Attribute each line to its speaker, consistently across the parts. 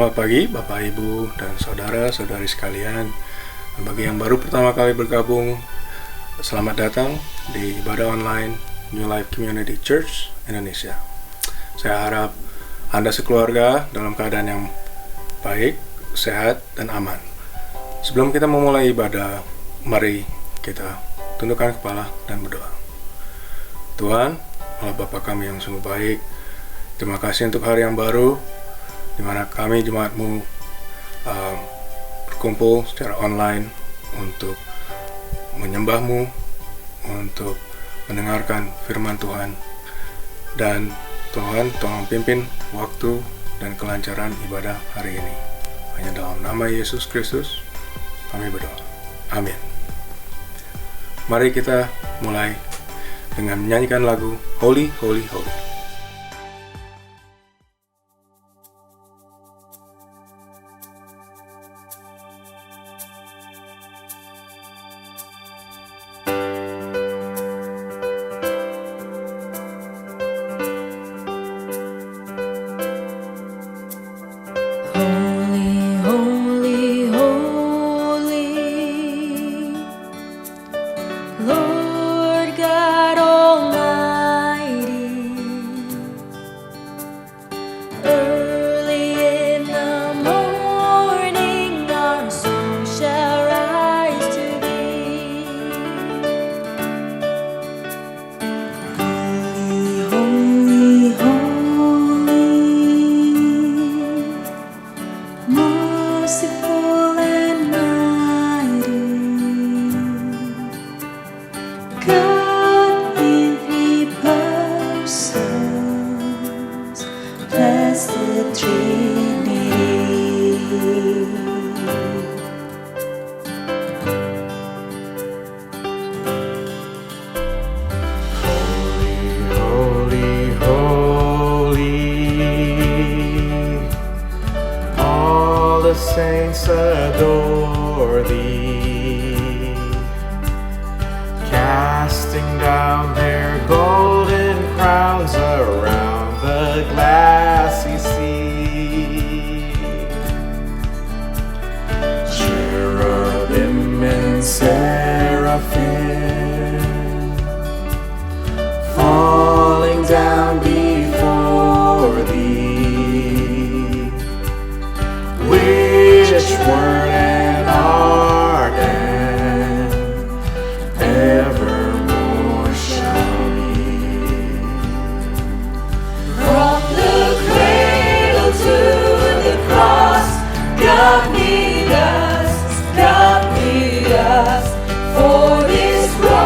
Speaker 1: Selamat pagi Bapak, Ibu, dan saudara-saudari sekalian. Bagi yang baru pertama kali bergabung, selamat datang di ibadah online New Life Community Church Indonesia. Saya harap Anda sekeluarga dalam keadaan yang baik, sehat, dan aman. Sebelum kita memulai ibadah, mari kita tundukkan kepala dan berdoa. Tuhan, Allah Bapa kami yang sungguh baik, terima kasih untuk hari yang baru, di mana kami jemaat-Mu berkumpul secara online untuk menyembah-Mu, untuk mendengarkan firman Tuhan. Dan Tuhan, tolong pimpin waktu dan kelancaran ibadah hari ini. Hanya dalam nama Yesus Kristus kami berdoa. Amin. Mari kita mulai dengan menyanyikan lagu Holy, Holy, Holy.
Speaker 2: Saints adore Thee, casting down their golden crowns around the glassy sea. Cherubim and seraphim falling down before Thee, which word and ardent evermore shall be.
Speaker 3: From the cradle to the cross, God made us, for this cross.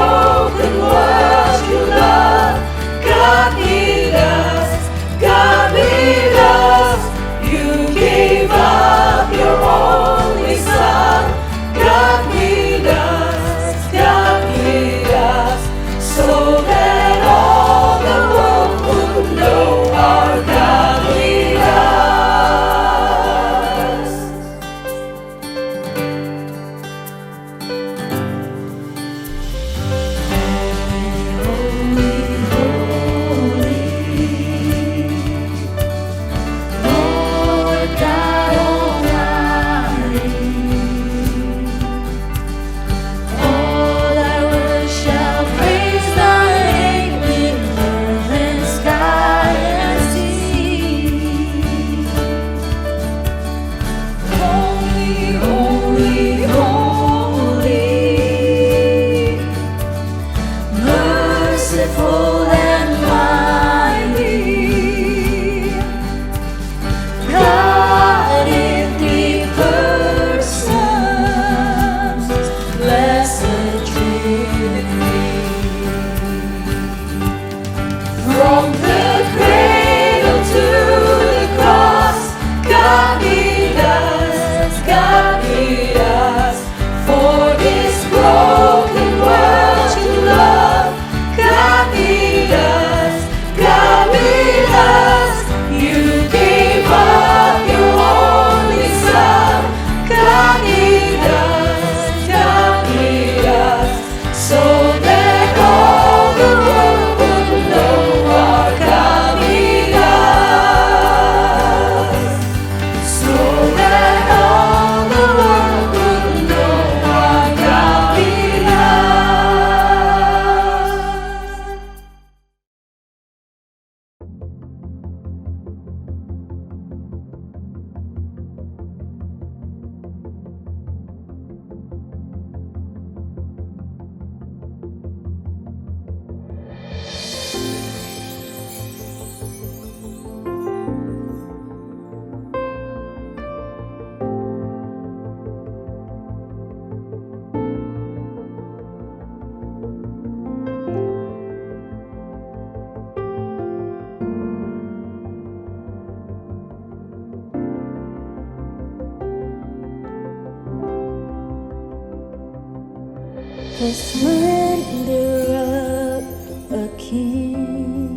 Speaker 4: the splendor of a king,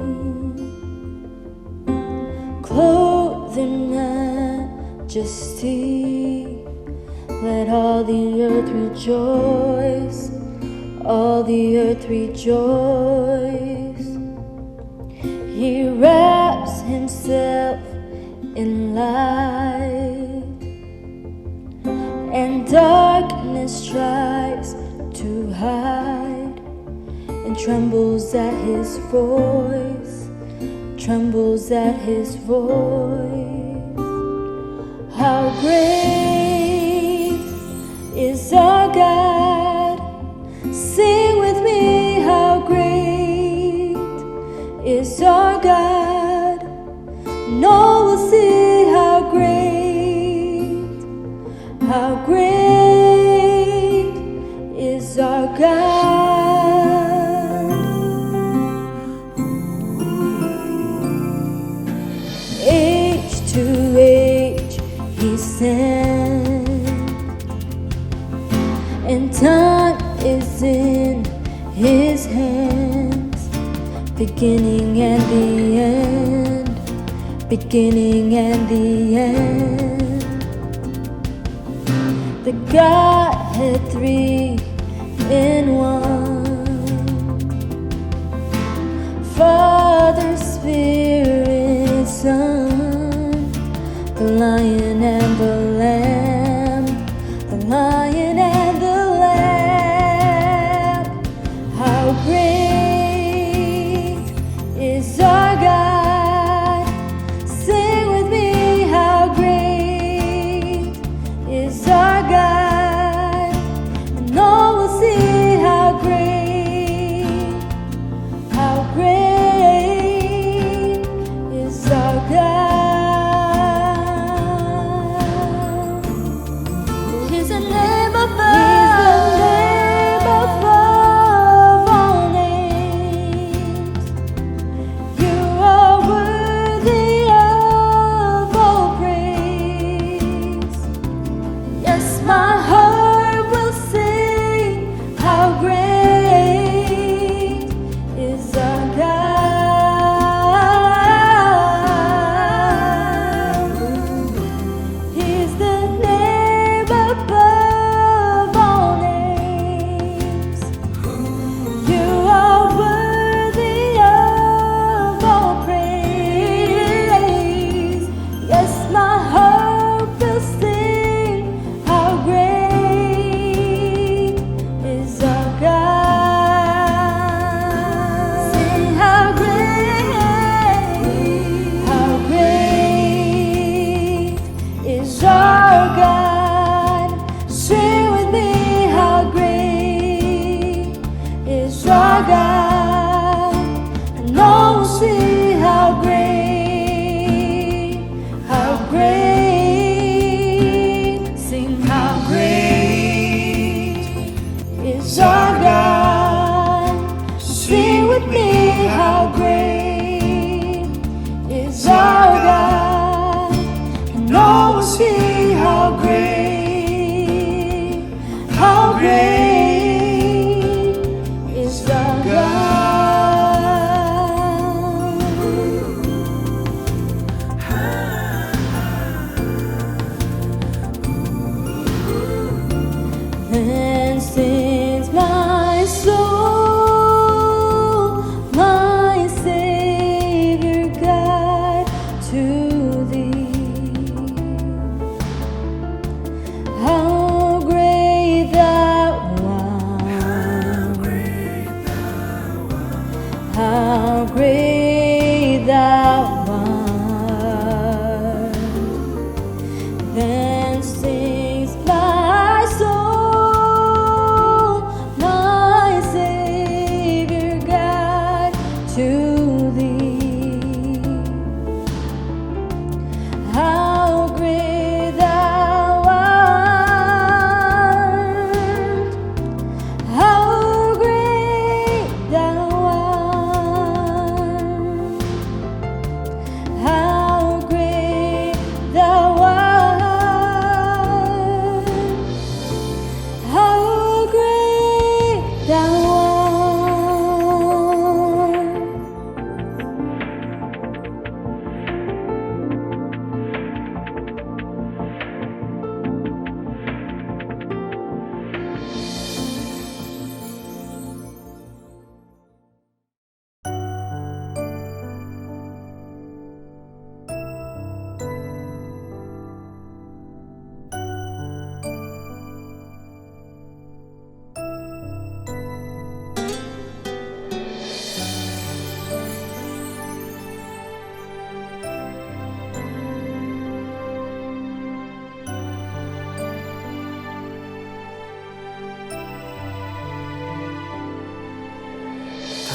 Speaker 4: clothed in majesty. Let all the earth rejoice, all the earth rejoice. He wraps himself in light, and darkness tries to hide, and trembles at his voice, trembles at his voice. How great is our God? Sing with me, how great is our God? No, we'll see how great is our God. Age to age he stands, and time is in his hands. Beginning and the end, beginning and the end. The Godhead three in one, Father, Spirit, Son, the Lion and the Lamb, the Lion and the Lamb. How great is our God? Sing with me, how great is our God? And all will see how great is our God. He's a name above all names. You are worthy of all praise. Yes, my heart will sing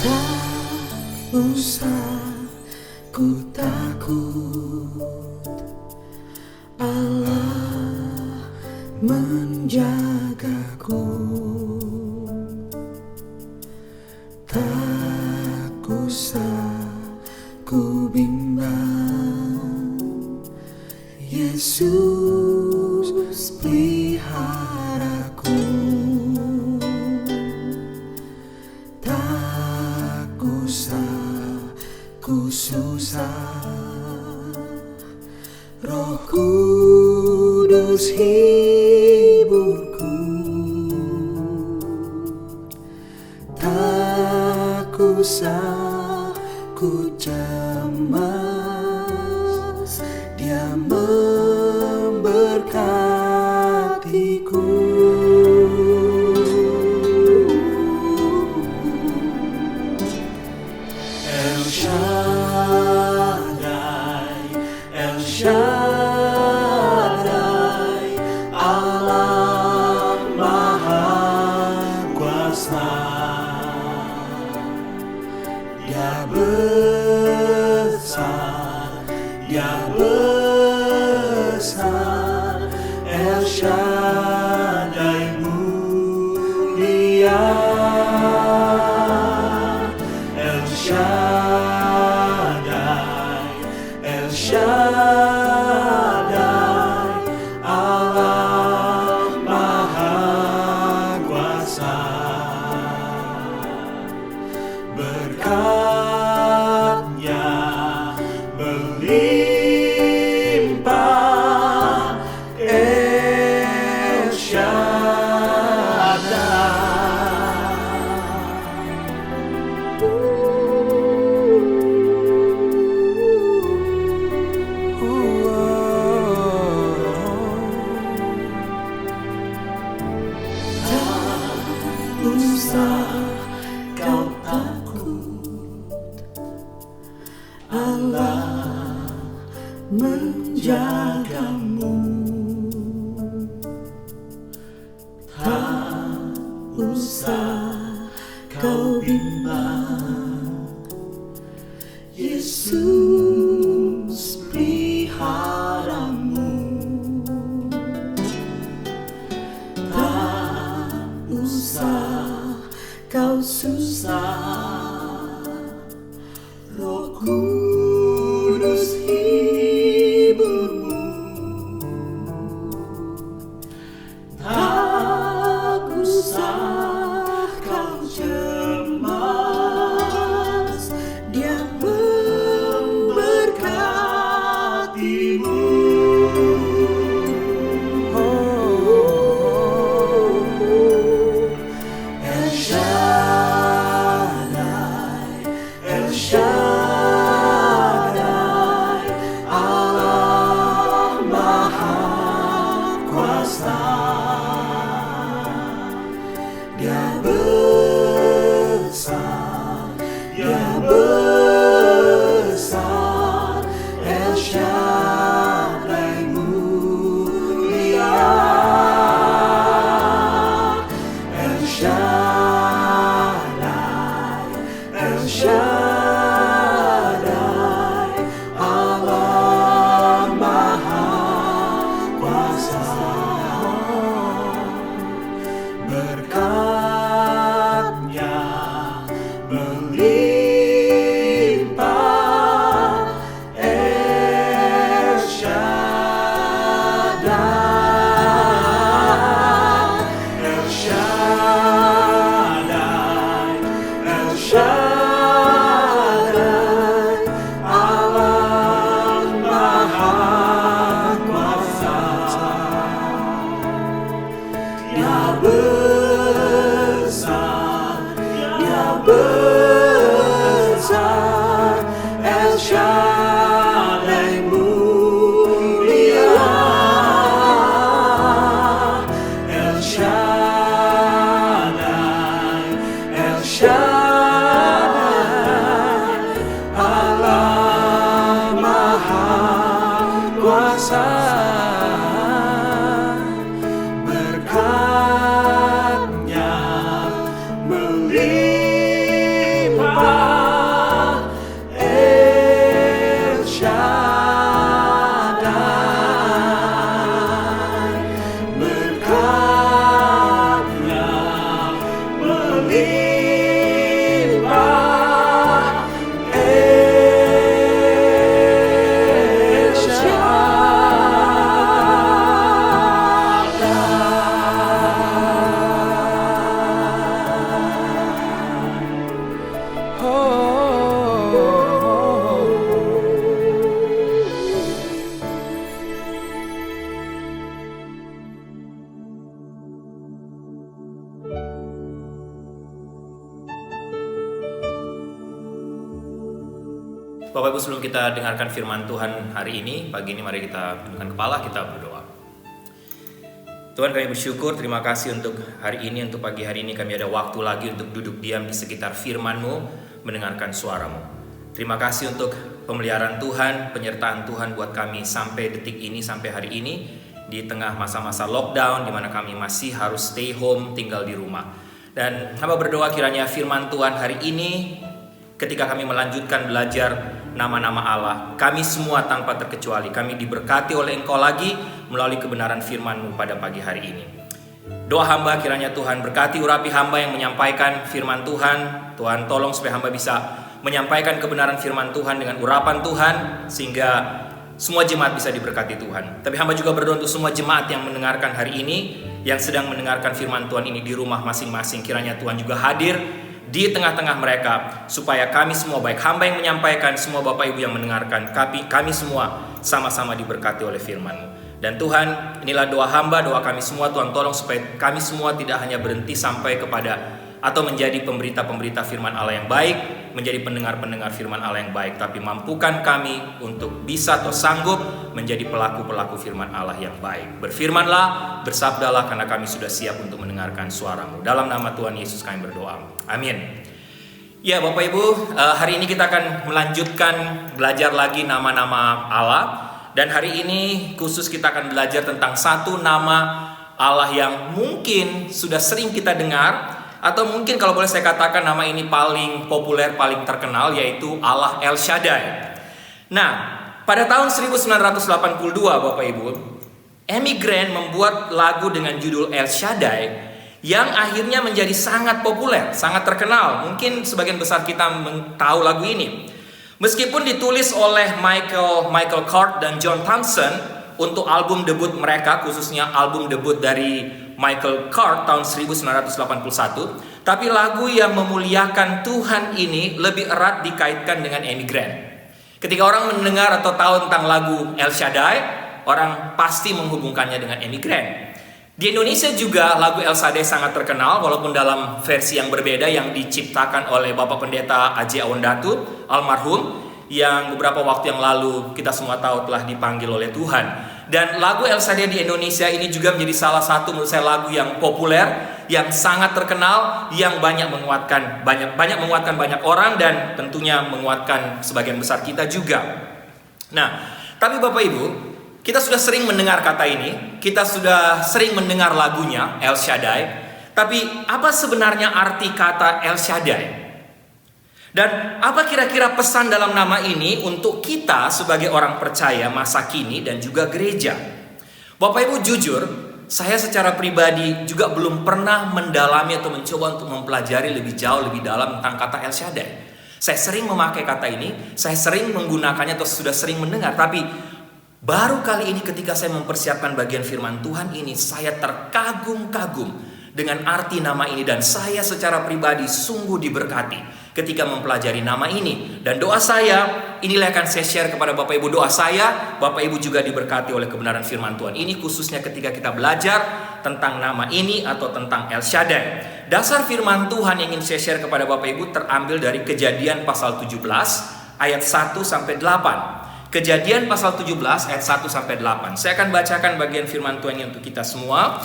Speaker 2: Tak usah ku takut, Allah menjagaku. Tak usah ku bimbang, Yesus peliharaku. Tak usah ku susah, Roh Kudus hiburku. Tak usah ku cemas, Dia memberkatiku. El Shaddai, El Shaddai, Allah Maha Kuasa. Dia besar, Dia besar, El Shaddai mulia, El Shaddai, El Shaddai, Allah Maha Kuasa. Berkat-Nya melimpah, El Shaddai. Tak usah kau takut, Allah menjagamu. Tak usah kau bimbang, Yesus peliharamu. Tak usah kau susah, Roh Kudus hiburmu. Tak usah kau cemas, Dia memberkatimu. El Shaddai, El Shaddai, Allah Maha Kuasa. Dia besar, Dia besar, El Shaddai mulia, El Shaddai, El Shaddai, Allah Maha Kuasa. Berkat berlimpah. El Shaddai.
Speaker 5: Bapak Ibu, sebelum kita dengarkan firman Tuhan hari ini, pagi ini mari kita tundukkan kepala, kita berdoa. Tuhan, kami bersyukur, terima kasih untuk hari ini, untuk pagi hari ini kami ada waktu lagi untuk duduk diam di sekitar firman-Mu, mendengarkan suara-Mu. Terima kasih untuk pemeliharaan Tuhan, penyertaan Tuhan buat kami sampai detik ini, sampai hari ini, di tengah masa-masa lockdown, di mana kami masih harus stay home, tinggal di rumah. Dan hamba berdoa kiranya firman Tuhan hari ini, ketika kami melanjutkan belajar nama-nama Allah, kami semua tanpa terkecuali, kami diberkati oleh Engkau lagi melalui kebenaran firman-Mu pada pagi hari ini. Doa hamba kiranya Tuhan berkati urapi hamba yang menyampaikan firman Tuhan. Tuhan tolong supaya hamba bisa menyampaikan kebenaran firman Tuhan dengan urapan Tuhan, sehingga semua jemaat bisa diberkati Tuhan. Tapi hamba juga berdoa untuk semua jemaat yang mendengarkan hari ini, yang sedang mendengarkan firman Tuhan ini di rumah masing-masing. Kiranya Tuhan juga hadir di tengah-tengah mereka, supaya kami semua, baik hamba yang menyampaikan, semua Bapak Ibu yang mendengarkan, kami semua sama-sama diberkati oleh firman-Mu. Dan Tuhan, inilah doa hamba, doa kami semua. Tuhan tolong supaya kami semua tidak hanya berhenti sampai kepada atau menjadi pemberita-pemberita firman Allah yang baik, menjadi pendengar-pendengar firman Allah yang baik, tapi mampukan kami untuk bisa atau sanggup menjadi pelaku-pelaku firman Allah yang baik. Berfirmanlah, bersabdalah, karena kami sudah siap untuk mendengarkan suara-Mu. Dalam nama Tuhan Yesus kami berdoa. Amin. Ya Bapak Ibu, hari ini kita akan melanjutkan belajar lagi nama-nama Allah. Dan hari ini khusus kita akan belajar tentang satu nama Allah yang mungkin sudah sering kita dengar, atau mungkin kalau boleh saya katakan nama ini paling populer, paling terkenal, yaitu Allah El Shaddai. Nah, pada tahun 1982 Bapak Ibu, Amy Grant membuat lagu dengan judul El Shaddai yang akhirnya menjadi sangat populer, sangat terkenal. Mungkin sebagian besar kita tahu lagu ini. Meskipun ditulis oleh Michael Card dan John Thompson untuk album debut mereka, khususnya album debut dari Michael Card tahun 1981, tapi lagu yang memuliakan Tuhan ini lebih erat dikaitkan dengan Amy Grant. Ketika orang mendengar atau tahu tentang lagu El Shaddai, orang pasti menghubungkannya dengan Amy Grant. Di Indonesia juga lagu El Shaddai sangat terkenal, walaupun dalam versi yang berbeda yang diciptakan oleh Bapak Pendeta Aji Awondatu, almarhum, yang beberapa waktu yang lalu kita semua tahu telah dipanggil oleh Tuhan. Dan lagu El Shaddai di Indonesia ini juga menjadi salah satu menurut saya lagu yang populer, yang sangat terkenal, yang banyak menguatkan banyak orang, dan tentunya menguatkan sebagian besar kita juga. Nah, tapi Bapak Ibu, kita sudah sering mendengar kata ini, kita sudah sering mendengar lagunya El Shaddai, tapi apa sebenarnya arti kata El Shaddai? Dan apa kira-kira pesan dalam nama ini untuk kita sebagai orang percaya masa kini dan juga gereja? Bapak Ibu, jujur, saya secara pribadi juga belum pernah mendalami atau mencoba untuk mempelajari lebih jauh, lebih dalam tentang kata El Shaddai. Saya sering memakai kata ini, saya sering menggunakannya atau sudah sering mendengar, tapi baru kali ini ketika saya mempersiapkan bagian firman Tuhan ini, saya terkagum-kagum dengan arti nama ini, dan saya secara pribadi sungguh diberkati ketika mempelajari nama ini. Dan doa saya, inilah akan saya share kepada Bapak Ibu. Doa saya, Bapak Ibu juga diberkati oleh kebenaran firman Tuhan ini, khususnya ketika kita belajar tentang nama ini atau tentang El Shaddai. Dasar firman Tuhan yang ingin saya share kepada Bapak Ibu terambil dari Kejadian pasal 17 ayat 1 sampai 8. Kejadian pasal 17 ayat 1 sampai 8. Saya akan bacakan bagian firman Tuhan ini untuk kita semua.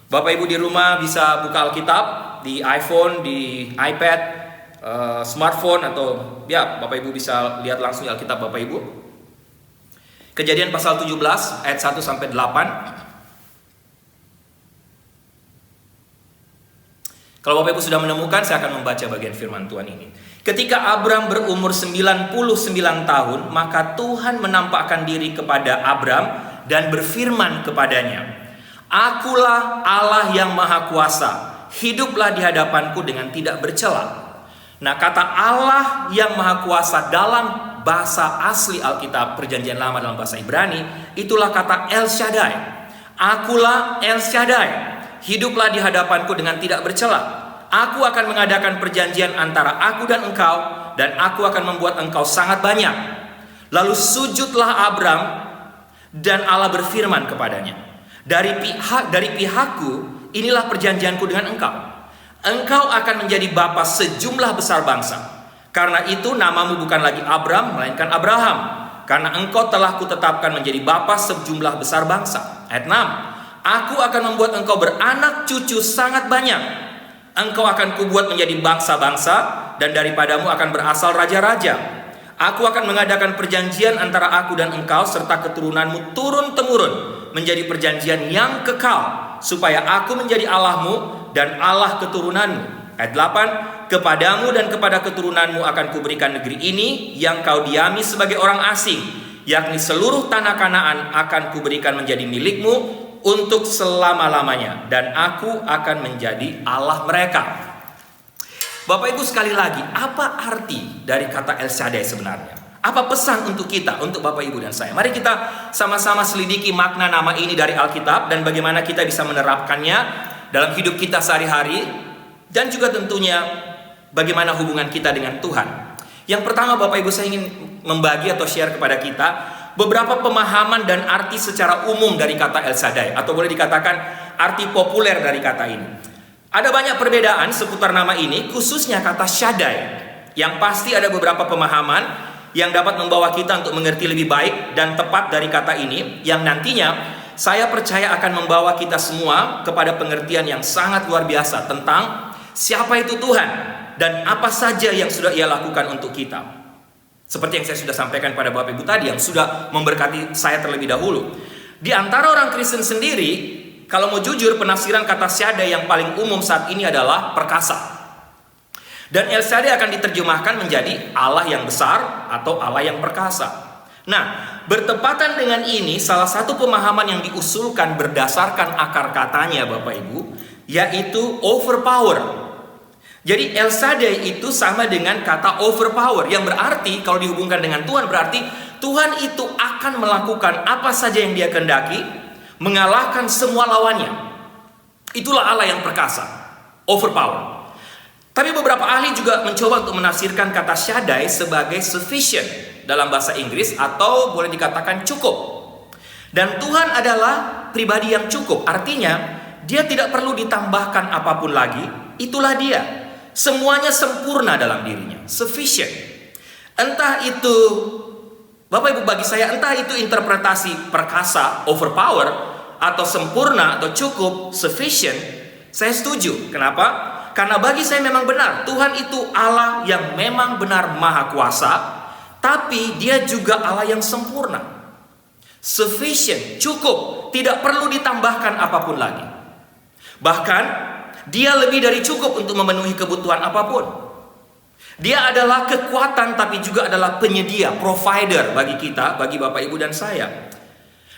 Speaker 5: Bapak Ibu di rumah bisa buka Alkitab di iPhone, di iPad, smartphone, atau ya Bapak Ibu bisa lihat langsung di Alkitab Bapak Ibu. Kejadian pasal 17 ayat 1 sampai 8. Kalau Bapak Ibu sudah menemukan, saya akan membaca bagian firman Tuhan ini. Ketika Abram berumur 99 tahun, maka Tuhan menampakkan diri kepada Abram dan berfirman kepadanya, "Akulah Allah yang Maha Kuasa, hiduplah di hadapanku dengan tidak bercela. Nah, kata Allah yang Maha Kuasa dalam bahasa asli Alkitab Perjanjian Lama dalam bahasa Ibrani, itulah kata El Shaddai. Akulah El Shaddai, hiduplah di hadapanku dengan tidak bercela. Aku akan mengadakan perjanjian antara aku dan engkau, dan aku akan membuat engkau sangat banyak. Lalu sujudlah Abram, dan Allah berfirman kepadanya, dari pihakku inilah perjanjianku dengan engkau. Engkau akan menjadi bapa sejumlah besar bangsa. Karena itu namamu bukan lagi Abram, melainkan Abraham. Karena engkau telah kutetapkan menjadi bapa sejumlah besar bangsa. Ayat 6. Aku akan membuat engkau beranak cucu sangat banyak. Engkau akan kubuat menjadi bangsa-bangsa, dan daripadamu akan berasal raja-raja. Aku akan mengadakan perjanjian antara aku dan engkau serta keturunanmu turun-temurun menjadi perjanjian yang kekal, supaya aku menjadi Allahmu dan Allah keturunanmu. Ayat 8. Kepadamu dan kepada keturunanmu akan kuberikan negeri ini yang kau diami sebagai orang asing, yakni seluruh tanah Kanaan akan kuberikan menjadi milikmu untuk selama-lamanya, dan aku akan menjadi Allah mereka. Bapak Ibu, sekali lagi, apa arti dari kata El Shaddai sebenarnya? Apa pesan untuk kita, untuk Bapak Ibu dan saya? Mari kita sama-sama selidiki makna nama ini dari Alkitab dan bagaimana kita bisa menerapkannya dalam hidup kita sehari-hari, dan juga tentunya bagaimana hubungan kita dengan Tuhan. Yang pertama, Bapak Ibu, saya ingin membagi atau share kepada kita beberapa pemahaman dan arti secara umum dari kata El Shaddai, atau boleh dikatakan arti populer dari kata ini. Ada banyak perbedaan seputar nama ini, khususnya kata Shaddai. Yang pasti ada beberapa pemahaman yang dapat membawa kita untuk mengerti lebih baik dan tepat dari kata ini, yang nantinya saya percaya akan membawa kita semua kepada pengertian yang sangat luar biasa tentang siapa itu Tuhan dan apa saja yang sudah Ia lakukan untuk kita. Seperti yang saya sudah sampaikan pada Bapak Ibu tadi yang sudah memberkati saya terlebih dahulu. Di antara orang Kristen sendiri, kalau mau jujur, penafsiran kata Shaddai yang paling umum saat ini adalah perkasa. Dan El Shaddai akan diterjemahkan menjadi Allah yang besar atau Allah yang perkasa. Nah, bertepatan dengan ini, salah satu pemahaman yang diusulkan berdasarkan akar katanya Bapak Ibu, yaitu overpower. Jadi El Shaddai itu sama dengan kata overpower, yang berarti kalau dihubungkan dengan Tuhan, berarti Tuhan itu akan melakukan apa saja yang Dia kehendaki, mengalahkan semua lawannya. Itulah Allah yang perkasa, overpower. Tapi beberapa ahli juga mencoba untuk menafsirkan kata Shaddai sebagai sufficient dalam bahasa Inggris, atau boleh dikatakan cukup. Dan Tuhan adalah pribadi yang cukup, artinya Dia tidak perlu ditambahkan apapun lagi. Itulah Dia, semuanya sempurna dalam dirinya, sufficient. Entah itu, Bapak Ibu, bagi saya, entah itu interpretasi perkasa, overpower, atau sempurna, atau cukup, sufficient, saya setuju. Kenapa? Karena bagi saya memang benar, Tuhan itu Allah yang memang benar maha kuasa, tapi Dia juga Allah yang sempurna, sufficient, cukup, tidak perlu ditambahkan apapun lagi. Bahkan Dia lebih dari cukup untuk memenuhi kebutuhan apapun. Dia adalah kekuatan, tapi juga adalah penyedia, provider bagi kita, bagi Bapak Ibu dan saya.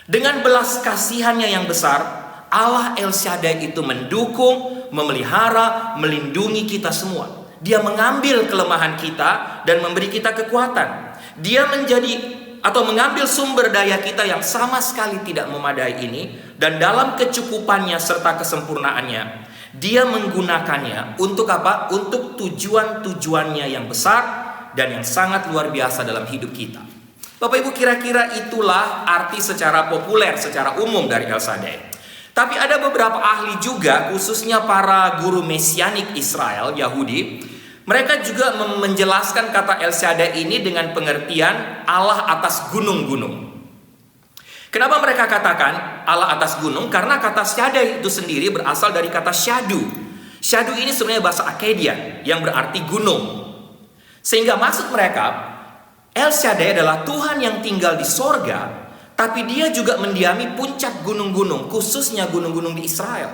Speaker 5: Dengan belas kasihannya yang besar, Allah El Shaddai itu mendukung, memelihara, melindungi kita semua. Dia mengambil kelemahan kita dan memberi kita kekuatan. Dia mengambil sumber daya kita yang sama sekali tidak memadai ini, dan dalam kecukupannya serta kesempurnaannya, Dia menggunakannya untuk apa? Untuk tujuan-tujuannya yang besar dan yang sangat luar biasa dalam hidup kita. Bapak Ibu, kira-kira itulah arti secara populer, secara umum dari El Shaddai. Tapi ada beberapa ahli juga, khususnya para guru mesianik Israel, Yahudi, mereka juga menjelaskan kata El Shaddai ini dengan pengertian Allah atas gunung-gunung. Kenapa mereka katakan Allah atas gunung? Karena kata Shaddai itu sendiri berasal dari kata syadu. Syadu ini sebenarnya bahasa Akkadian yang berarti gunung. Sehingga maksud mereka, El Shaddai adalah Tuhan yang tinggal di sorga, tapi Dia juga mendiami puncak gunung-gunung, khususnya gunung-gunung di Israel.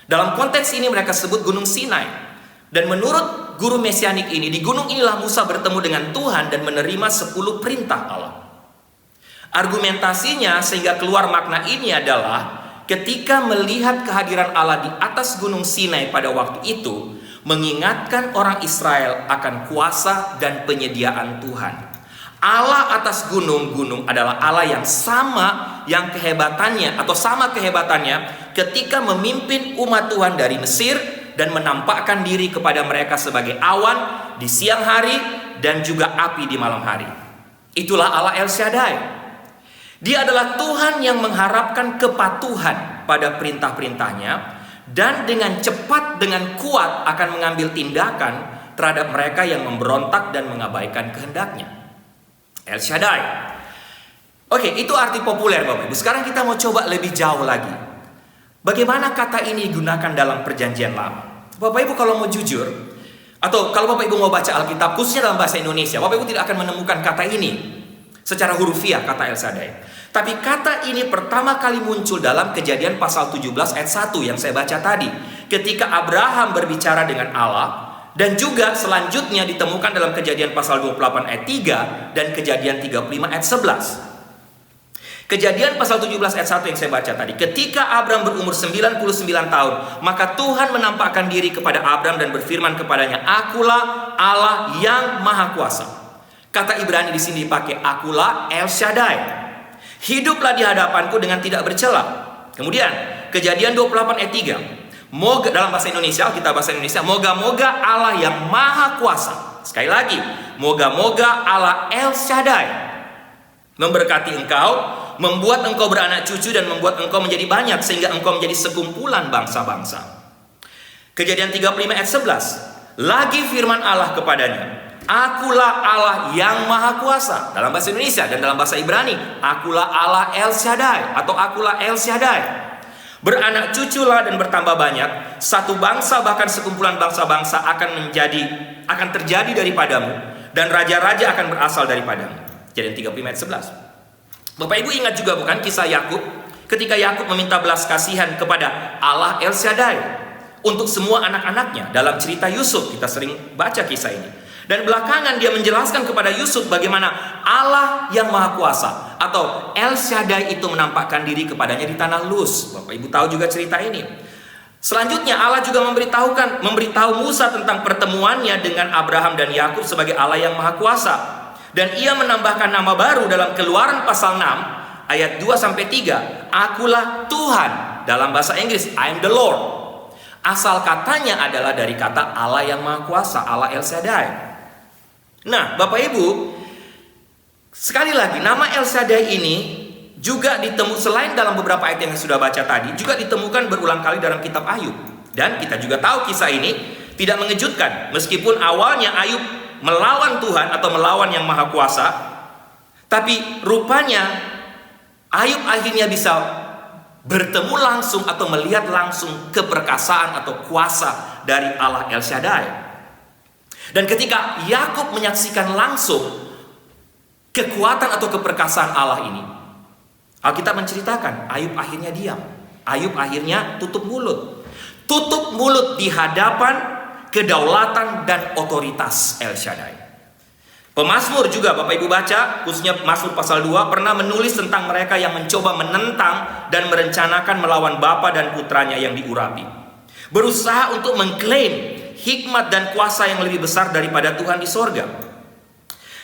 Speaker 5: Dalam konteks ini mereka sebut Gunung Sinai. Dan menurut guru mesianik ini, di gunung inilah Musa bertemu dengan Tuhan dan menerima 10 perintah Allah. Argumentasinya sehingga keluar makna ini adalah ketika melihat kehadiran Allah di atas gunung Sinai pada waktu itu, mengingatkan orang Israel akan kuasa dan penyediaan Tuhan. Allah atas gunung-gunung adalah Allah yang sama yang kehebatannya atau sama kehebatannya ketika memimpin umat Tuhan dari Mesir dan menampakkan diri kepada mereka sebagai awan di siang hari dan juga api di malam hari. Itulah Allah El Shaddai. Dia adalah Tuhan yang mengharapkan kepatuhan pada perintah-perintahnya dan dengan cepat, dengan kuat akan mengambil tindakan terhadap mereka yang memberontak dan mengabaikan kehendaknya. El Shaddai. Oke, itu arti populer Bapak Ibu. Sekarang kita mau coba lebih jauh lagi. Bagaimana kata ini digunakan dalam perjanjian lama? Bapak Ibu kalau mau jujur, atau kalau Bapak Ibu mau baca Alkitab khususnya dalam bahasa Indonesia, Bapak Ibu tidak akan menemukan kata ini secara hurufiah, kata El Shaddai. Tapi kata ini pertama kali muncul dalam Kejadian pasal 17 ayat 1 yang saya baca tadi, ketika Abraham berbicara dengan Allah. Dan juga selanjutnya ditemukan dalam Kejadian pasal 28 ayat 3 dan Kejadian 35 ayat 11. Kejadian pasal 17 ayat 1 yang saya baca tadi. Ketika Abram berumur 99 tahun, maka Tuhan menampakkan diri kepada Abram dan berfirman kepadanya, "Akulah Allah yang Maha Kuasa." Kata Ibrani di sini dipakai, "Akulah El Shaddai. Hiduplah di hadapanku dengan tidak bercela." Kemudian Kejadian 28 ayat 3. Moga, dalam bahasa Indonesia, kita bahasa Indonesia, moga-moga Allah yang Maha Kuasa. Sekali lagi, moga-moga Allah El Shaddai memberkati engkau, membuat engkau beranak cucu dan membuat engkau menjadi banyak sehingga engkau menjadi sekumpulan bangsa-bangsa. Kejadian 35 ayat 11. Lagi firman Allah kepadanya, "Akulah Allah yang Maha Kuasa." Dalam bahasa Indonesia dan dalam bahasa Ibrani, "Akulah Allah El Shaddai" atau "Akulah El Shaddai." Beranak cuculah dan bertambah banyak, satu bangsa bahkan sekumpulan bangsa-bangsa akan terjadi daripadamu, dan raja-raja akan berasal daripadamu. Kejadian 35 ayat 11. Bapak Ibu ingat juga bukan kisah Yakub ketika Yakub meminta belas kasihan kepada Allah El Shaddai untuk semua anak-anaknya. Dalam cerita Yusuf kita sering baca kisah ini. Dan belakangan dia menjelaskan kepada Yusuf bagaimana Allah yang Maha Kuasa atau El Shaddai itu menampakkan diri kepadanya di tanah Luz. Bapak Ibu tahu juga cerita ini. Selanjutnya Allah juga memberitahu Musa tentang pertemuannya dengan Abraham dan Yakub sebagai Allah yang Maha Kuasa. Dan ia menambahkan nama baru dalam Keluaran pasal 6 ayat 2-3. "Akulah Tuhan." Dalam bahasa Inggris, I am the Lord. Asal katanya adalah dari kata Allah yang Maha Kuasa, Allah El Shaddai. Nah, Bapak Ibu, sekali lagi nama El Shaddai ini juga selain dalam beberapa ayat yang sudah baca tadi, juga ditemukan berulang kali dalam kitab Ayub. Dan kita juga tahu kisah ini tidak mengejutkan. Meskipun awalnya Ayub melawan Tuhan atau melawan yang Maha Kuasa, tapi rupanya Ayub akhirnya bisa bertemu langsung atau melihat langsung keperkasaan atau kuasa dari Allah El Shaddai. Dan ketika Yakub menyaksikan langsung kekuatan atau keperkasaan Allah ini, Alkitab menceritakan Ayub akhirnya diam. Ayub akhirnya tutup mulut. Tutup mulut di hadapan kedaulatan dan otoritas El Shaddai. Pemazmur juga Bapak Ibu baca, khususnya Mazmur pasal 2, pernah menulis tentang mereka yang mencoba menentang dan merencanakan melawan bapa dan putranya yang diurapi. Berusaha untuk mengklaim hikmat dan kuasa yang lebih besar daripada Tuhan di sorga.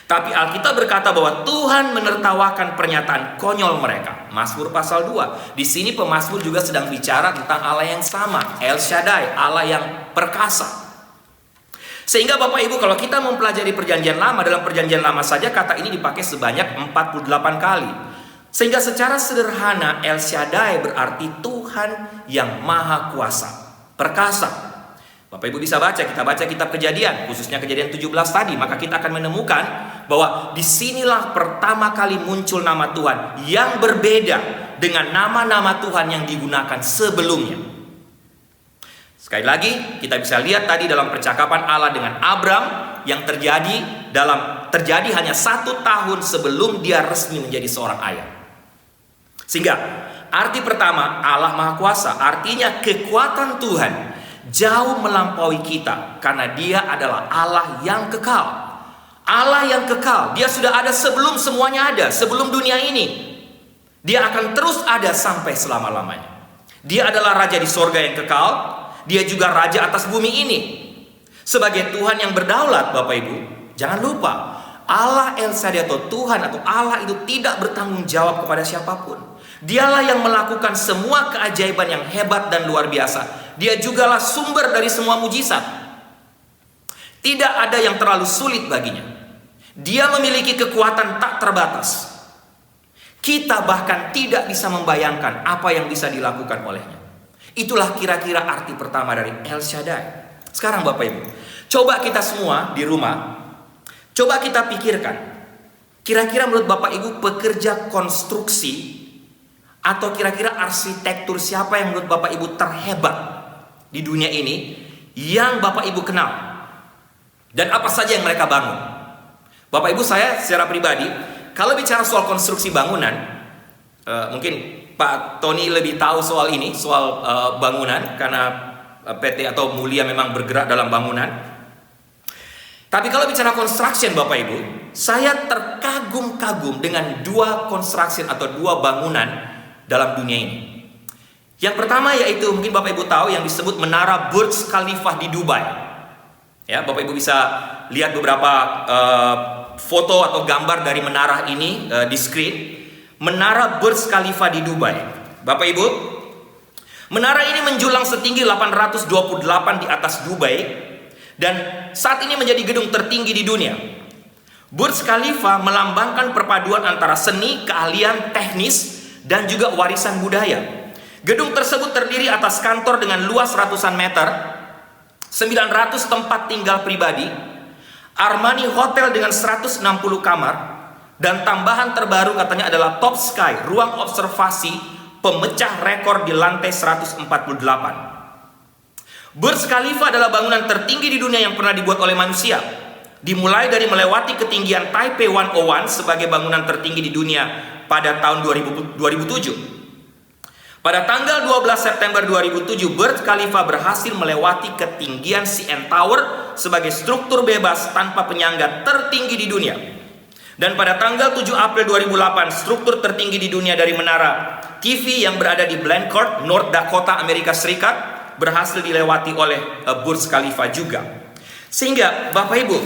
Speaker 5: Tapi Alkitab berkata bahwa Tuhan menertawakan pernyataan konyol mereka. Mazmur pasal 2. Di sini pemazmur juga sedang bicara tentang Allah yang sama, El Shaddai, Allah yang perkasa. Sehingga Bapak Ibu kalau kita mempelajari perjanjian lama, dalam perjanjian lama saja kata ini dipakai sebanyak 48 kali. Sehingga secara sederhana El Shaddai berarti Tuhan yang Maha Kuasa, perkasa. Bapak Ibu bisa baca, kita baca kitab Kejadian, khususnya Kejadian 17 tadi, maka kita akan menemukan bahwa disinilah pertama kali muncul nama Tuhan yang berbeda dengan nama-nama Tuhan yang digunakan sebelumnya. Sekali lagi, kita bisa lihat tadi dalam percakapan Allah dengan Abram yang terjadi hanya 1 tahun sebelum dia resmi menjadi seorang ayah. Sehingga arti pertama, Allah Maha Kuasa, artinya kekuatan Tuhan jauh melampaui kita karena dia adalah Allah yang kekal. Allah yang kekal, dia sudah ada sebelum semuanya ada, sebelum dunia ini. Dia akan terus ada sampai selama-lamanya. Dia adalah raja di sorga yang kekal. Dia juga raja atas bumi ini. Sebagai Tuhan yang berdaulat, Bapak Ibu, jangan lupa Allah El Shaddai atau Tuhan atau Allah itu tidak bertanggung jawab kepada siapapun. Dialah yang melakukan semua keajaiban yang hebat dan luar biasa. Dia jugalah sumber dari semua mujizat. Tidak ada yang terlalu sulit baginya. Dia memiliki kekuatan tak terbatas. Kita bahkan tidak bisa membayangkan apa yang bisa dilakukan olehnya. Itulah kira-kira arti pertama dari El Shaddai. Sekarang Bapak Ibu, coba kita semua di rumah, coba kita pikirkan, kira-kira menurut Bapak Ibu pekerja konstruksi atau kira-kira arsitektur siapa yang menurut Bapak Ibu terhebat di dunia ini yang Bapak Ibu kenal? Dan apa saja yang mereka bangun? Bapak Ibu, saya secara pribadi, kalau bicara soal konstruksi bangunan, mungkin Pak Tony lebih tahu soal ini, soal bangunan, karena PT atau Mulia memang bergerak dalam bangunan. Tapi kalau bicara construction Bapak Ibu, saya terkagum-kagum dengan dua construction atau dua bangunan dalam dunia ini. Yang pertama yaitu mungkin Bapak Ibu tahu yang disebut Menara Burj Khalifa di Dubai. Ya, Bapak Ibu bisa lihat beberapa foto atau gambar dari menara ini di screen. Menara Burj Khalifa di Dubai. Bapak Ibu, menara ini menjulang setinggi 828 di atas Dubai dan saat ini menjadi gedung tertinggi di dunia. Burj Khalifa melambangkan perpaduan antara seni, keahlian, teknis dan juga warisan budaya. Gedung tersebut terdiri atas kantor dengan luas ratusan meter, 900 tempat tinggal pribadi, Armani Hotel dengan 160 kamar, dan tambahan terbaru katanya adalah Top Sky, ruang observasi pemecah rekor di lantai 148. Burj Khalifa adalah bangunan tertinggi di dunia yang pernah dibuat oleh manusia. Dimulai dari melewati ketinggian Taipei 101 sebagai bangunan tertinggi di dunia pada tahun 2007. Pada tanggal 12 September 2007, Burj Khalifa berhasil melewati ketinggian CN Tower sebagai struktur bebas tanpa penyangga tertinggi di dunia. Dan pada tanggal 7 April 2008, struktur tertinggi di dunia dari menara TV yang berada di Blanchard, North Dakota, Amerika Serikat berhasil dilewati oleh Burj Khalifa juga. Sehingga Bapak Ibu,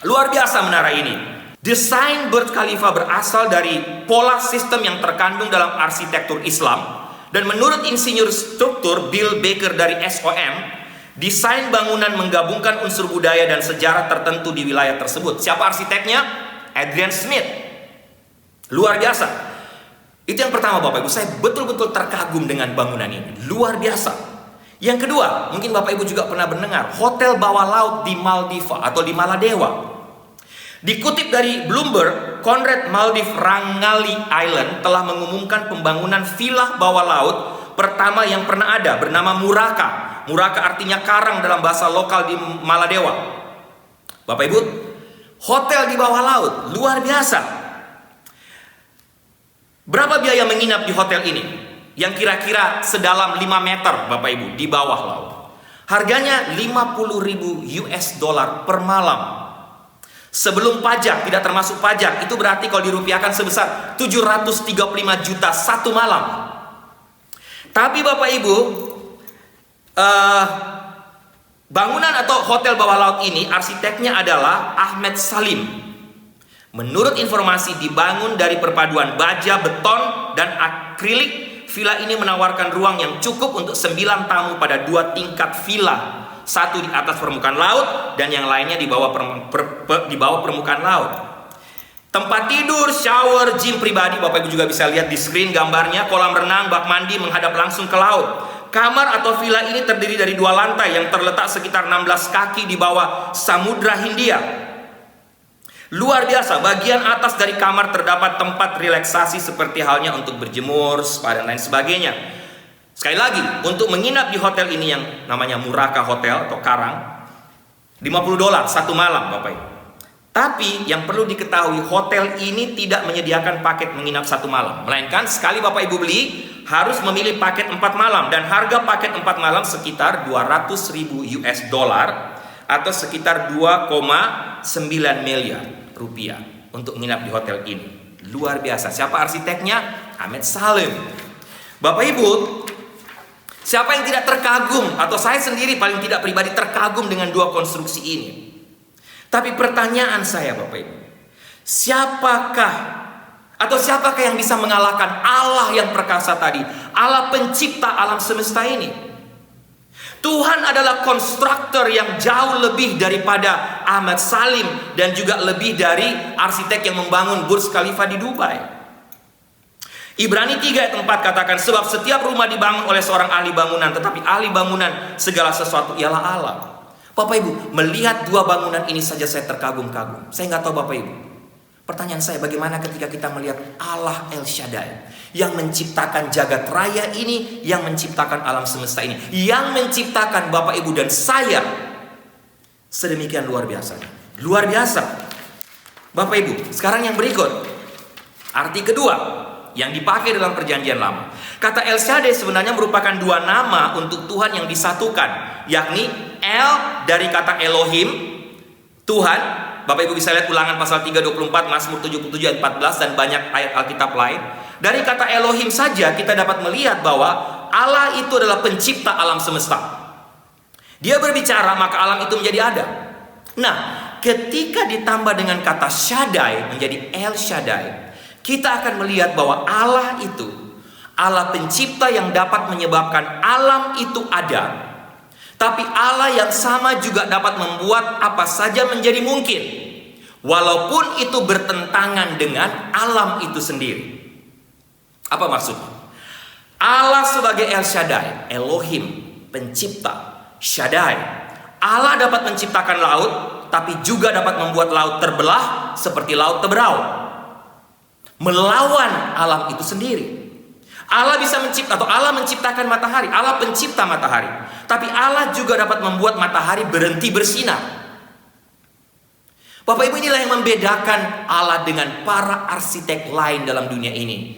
Speaker 5: luar biasa menara ini. Desain Burj Khalifa berasal dari pola sistem yang terkandung dalam arsitektur Islam. Dan menurut insinyur struktur Bill Baker dari SOM, desain bangunan menggabungkan unsur budaya dan sejarah tertentu di wilayah tersebut. Siapa arsiteknya? Adrian Smith. Luar biasa. Itu yang pertama Bapak Ibu, saya betul-betul terkagum dengan bangunan ini. Luar biasa. Yang kedua, mungkin Bapak Ibu juga pernah mendengar hotel bawah laut di Maldiva atau di Maladewa. Dikutip dari Bloomberg, Conrad Maldives Rangali Island telah mengumumkan pembangunan villa bawah laut pertama yang pernah ada, bernama Muraka. Muraka artinya karang dalam bahasa lokal di Maladewa. Bapak Ibu, hotel di bawah laut, luar biasa. Berapa biaya menginap di hotel ini? Yang kira-kira sedalam 5 meter Bapak Ibu di bawah laut. Harganya 50.000 US dollar per malam. Sebelum pajak, tidak termasuk pajak, itu berarti kalau dirupiahkan sebesar 735 juta satu malam. Tapi Bapak Ibu, bangunan atau hotel bawah laut ini arsiteknya adalah Ahmed Salim. Menurut informasi dibangun dari perpaduan baja, beton, dan akrilik, villa ini menawarkan ruang yang cukup untuk 9 tamu pada 2 tingkat villa. Satu di atas permukaan laut dan yang lainnya di bawah permukaan laut. Tempat tidur, shower, gym pribadi, Bapak Ibu juga bisa lihat di screen gambarnya. Kolam renang, bak mandi menghadap langsung ke laut. Kamar atau villa ini terdiri dari 2 lantai yang terletak sekitar 16 kaki di bawah Samudra Hindia. Luar biasa, bagian atas dari kamar terdapat tempat relaksasi seperti halnya untuk berjemur, spa dan lain sebagainya. Sekali lagi, untuk menginap di hotel ini yang namanya Muraka Hotel atau Karang, $50 satu malam Bapak Ibu. Tapi yang perlu diketahui, hotel ini tidak menyediakan paket menginap 1 malam. Melainkan sekali Bapak Ibu beli, harus memilih paket 4 malam. Dan harga paket 4 malam sekitar 200.000 US dollar atau sekitar 2,9 miliar rupiah untuk menginap di hotel ini. Luar biasa. Siapa arsiteknya? Ahmed Salim. Bapak Ibu, Siapa yang tidak terkagum, atau saya sendiri paling tidak pribadi terkagum dengan dua konstruksi ini. Tapi pertanyaan saya Bapak Ibu, siapakah yang bisa mengalahkan Allah yang perkasa tadi, Allah pencipta alam semesta ini? Tuhan adalah konstruktor yang jauh lebih daripada Ahmad Salim dan juga lebih dari arsitek yang membangun Burj Khalifa di Dubai. Ibrani 3 ayat 4 katakan, sebab setiap rumah dibangun oleh seorang ahli bangunan, tetapi ahli bangunan segala sesuatu ialah Allah. Bapak Ibu, melihat dua bangunan ini saja saya terkagum-kagum. Saya nggak tahu Bapak Ibu. Pertanyaan saya, bagaimana ketika kita melihat Allah El Shaddai yang menciptakan jagat raya ini, yang menciptakan alam semesta ini, yang menciptakan Bapak Ibu dan saya sedemikian luar biasa. Luar biasa. Bapak Ibu, sekarang yang berikut, arti kedua yang dipakai dalam perjanjian lama. Kata El Shaddai sebenarnya merupakan dua nama untuk Tuhan yang disatukan, yakni El dari kata Elohim, Tuhan. Bapak Ibu bisa lihat Ulangan pasal 3:24, Mazmur 77 ayat 14 dan banyak ayat Alkitab lain. Dari kata Elohim saja kita dapat melihat bahwa Allah itu adalah pencipta alam semesta. Dia berbicara maka alam itu menjadi ada. Nah, ketika ditambah dengan kata Shaddai menjadi El Shaddai, kita akan melihat bahwa Allah itu Allah pencipta yang dapat menyebabkan alam itu ada. Tapi Allah yang sama juga dapat membuat apa saja menjadi mungkin, walaupun itu bertentangan dengan alam itu sendiri. Apa maksudnya? Allah sebagai El Shaddai, Elohim, pencipta, Shaddai. Allah dapat menciptakan laut, tapi juga dapat membuat laut terbelah seperti laut Teberau, melawan alam itu sendiri. Allah bisa mencipta, atau Allah menciptakan matahari, Allah pencipta matahari, tapi Allah juga dapat membuat matahari berhenti bersinar. Bapak Ibu, inilah yang membedakan Allah dengan para arsitek lain dalam dunia ini.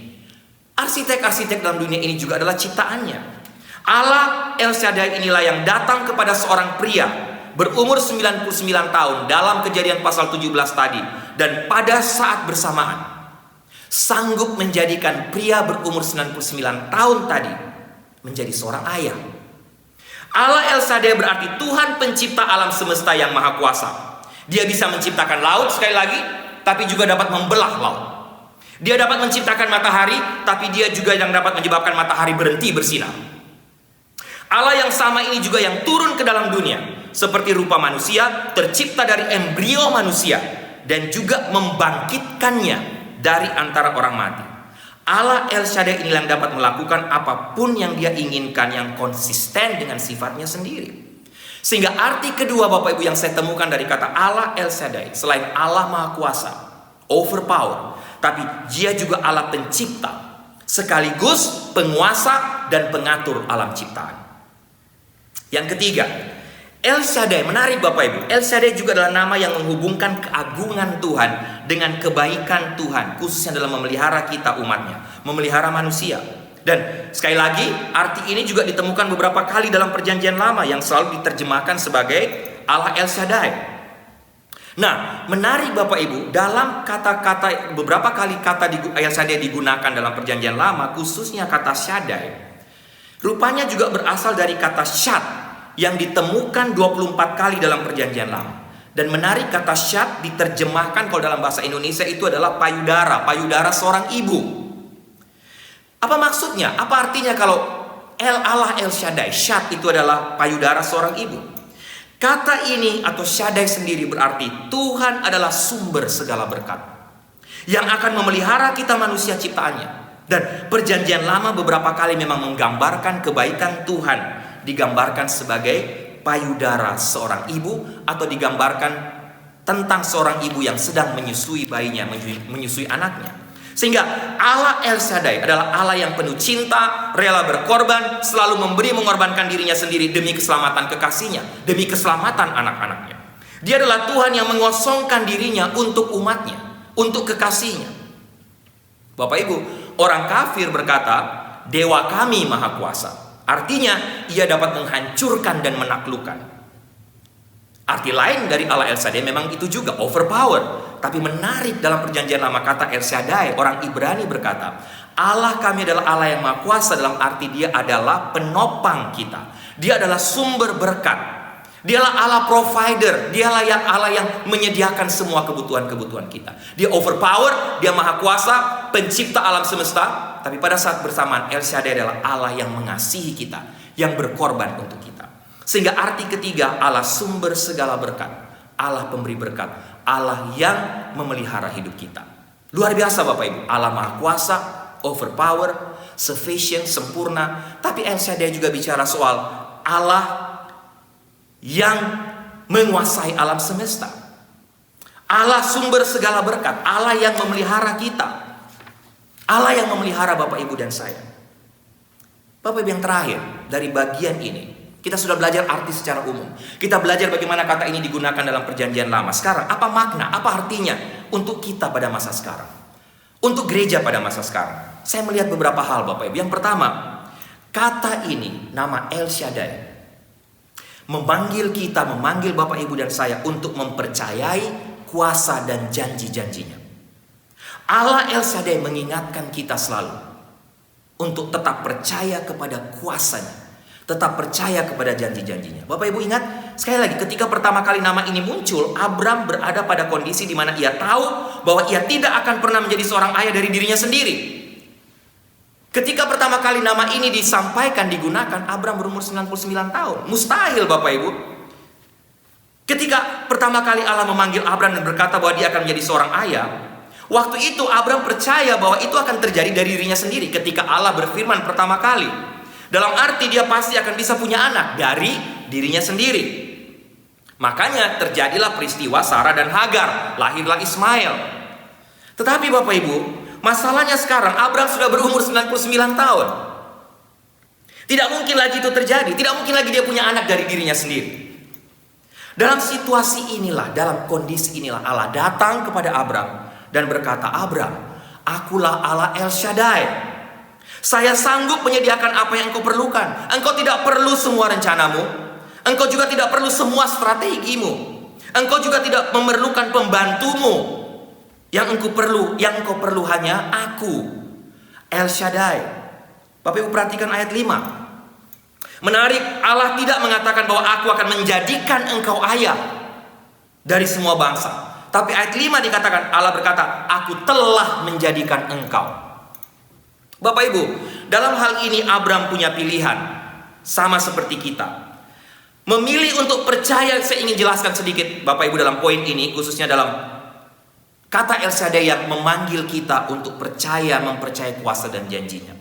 Speaker 5: Arsitek-arsitek dalam dunia ini juga adalah ciptaannya. Allah El Shaddai inilah yang datang kepada seorang pria berumur 99 tahun dalam Kejadian pasal 17 tadi, dan pada saat bersamaan sanggup menjadikan pria berumur 99 tahun tadi menjadi seorang ayah. Allah El Shaddai berarti Tuhan pencipta alam semesta yang maha kuasa. Dia bisa menciptakan laut sekali lagi, tapi juga dapat membelah laut. Dia dapat menciptakan matahari, tapi dia juga yang dapat menyebabkan matahari berhenti bersinar. Allah yang sama ini juga yang turun ke dalam dunia seperti rupa manusia, tercipta dari embrio manusia, dan juga membangkitkannya dari antara orang mati. Allah El Shaddai inilah yang dapat melakukan apapun yang dia inginkan, yang konsisten dengan sifatnya sendiri. Sehingga arti kedua Bapak Ibu yang saya temukan dari kata Allah El Shaddai, selain Allah Maha Kuasa, overpower, tapi dia juga Allah pencipta, sekaligus penguasa dan pengatur alam ciptaan. Yang ketiga, El Shaddai, menarik Bapak Ibu, El Shaddai juga adalah nama yang menghubungkan keagungan Tuhan dengan kebaikan Tuhan, khususnya dalam memelihara kita umatnya, memelihara manusia. Dan sekali lagi, arti ini juga ditemukan beberapa kali dalam perjanjian lama yang selalu diterjemahkan sebagai Allah El Shaddai. Nah, menarik Bapak Ibu, dalam kata-kata, beberapa kali kata El Shaddai digunakan dalam perjanjian lama, khususnya kata Shaddai, rupanya juga berasal dari kata Shad yang ditemukan 24 kali dalam perjanjian lama. Dan menarik, kata Shad diterjemahkan kalau dalam bahasa Indonesia itu adalah payudara, payudara seorang ibu. Apa maksudnya? Apa artinya kalau Allah El Shaddai, Shad itu adalah payudara seorang ibu? Kata ini atau Shaddai sendiri berarti Tuhan adalah sumber segala berkat yang akan memelihara kita manusia ciptaannya. Dan perjanjian lama beberapa kali memang menggambarkan kebaikan Tuhan, digambarkan sebagai payudara seorang ibu, atau digambarkan tentang seorang ibu yang sedang menyusui bayinya, menyusui anaknya. Sehingga Allah El Shaddai adalah Allah yang penuh cinta, rela berkorban, selalu mengorbankan dirinya sendiri demi keselamatan kekasihnya, demi keselamatan anak-anaknya. Dia adalah Tuhan yang mengosongkan dirinya untuk umatnya, untuk kekasihnya. Bapak Ibu, orang kafir berkata, Dewa kami maha kuasa. Artinya, ia dapat menghancurkan dan menaklukkan. Arti lain dari Allah El Shaddai memang itu juga, overpower. Tapi menarik dalam perjanjian lama kata El Shaddai, orang Ibrani berkata, Allah kami adalah Allah yang Maha Kuasa, dalam arti Dia adalah penopang kita. Dia adalah sumber berkat. Dialah Allah provider. Dialah Allah yang menyediakan semua kebutuhan-kebutuhan kita. Dia overpower, Dia Maha Kuasa, pencipta alam semesta. Tapi pada saat bersamaan, El Shaddai adalah Allah yang mengasihi kita, yang berkorban untuk kita. Sehingga arti ketiga, Allah sumber segala berkat, Allah pemberi berkat, Allah yang memelihara hidup kita. Luar biasa Bapak Ibu. Allah Maha Kuasa, overpower, sufficient, sempurna. Tapi El Shaddai juga bicara soal Allah yang menguasai alam semesta. Allah sumber segala berkat, Allah yang memelihara kita, Allah yang memelihara Bapak Ibu dan saya. Bapak Ibu, yang terakhir dari bagian ini, kita sudah belajar arti secara umum. Kita belajar bagaimana kata ini digunakan dalam perjanjian lama. Sekarang apa makna, apa artinya untuk kita pada masa sekarang, untuk gereja pada masa sekarang? Saya melihat beberapa hal Bapak Ibu. Yang pertama, kata ini, nama El Shaddai, memanggil kita, memanggil Bapak Ibu dan saya untuk mempercayai kuasa dan janji-janjinya. Allah El Shaddai mengingatkan kita selalu untuk tetap percaya kepada kuasanya, tetap percaya kepada janji-janjinya. Bapak Ibu ingat, sekali lagi, ketika pertama kali nama ini muncul, Abram berada pada kondisi di mana ia tahu bahwa ia tidak akan pernah menjadi seorang ayah dari dirinya sendiri. Ketika pertama kali nama ini disampaikan, digunakan, Abram berumur 99 tahun. Mustahil Bapak Ibu. Ketika pertama kali Allah memanggil Abram dan berkata bahwa dia akan menjadi seorang ayah, waktu itu Abram percaya bahwa itu akan terjadi dari dirinya sendiri. Ketika Allah berfirman pertama kali, dalam arti dia pasti akan bisa punya anak dari dirinya sendiri. Makanya terjadilah peristiwa Sarah dan Hagar, lahirlah Ismail. Tetapi Bapak Ibu, masalahnya sekarang Abram sudah berumur 99 tahun. Tidak mungkin lagi itu terjadi. Tidak mungkin lagi dia punya anak dari dirinya sendiri. Dalam situasi inilah, dalam kondisi inilah, Allah datang kepada Abram dan berkata, Abram, akulah Allah El Shaddai. Saya sanggup menyediakan apa yang engkau perlukan. Engkau tidak perlu semua rencanamu. Engkau juga tidak perlu semua strategimu. Engkau juga tidak memerlukan pembantumu. Yang engkau perlu hanya aku, El Shaddai. Bapak Ibu perhatikan ayat 5. Menarik, Allah tidak mengatakan bahwa aku akan menjadikan engkau ayah dari semua bangsa. Tapi ayat 5 dikatakan, Allah berkata, aku telah menjadikan engkau. Bapak Ibu, dalam hal ini Abram punya pilihan, sama seperti kita. Memilih untuk percaya. Saya ingin jelaskan sedikit Bapak Ibu dalam poin ini, khususnya dalam kata El Shaddai yang memanggil kita untuk percaya, mempercayai kuasa dan janjinya.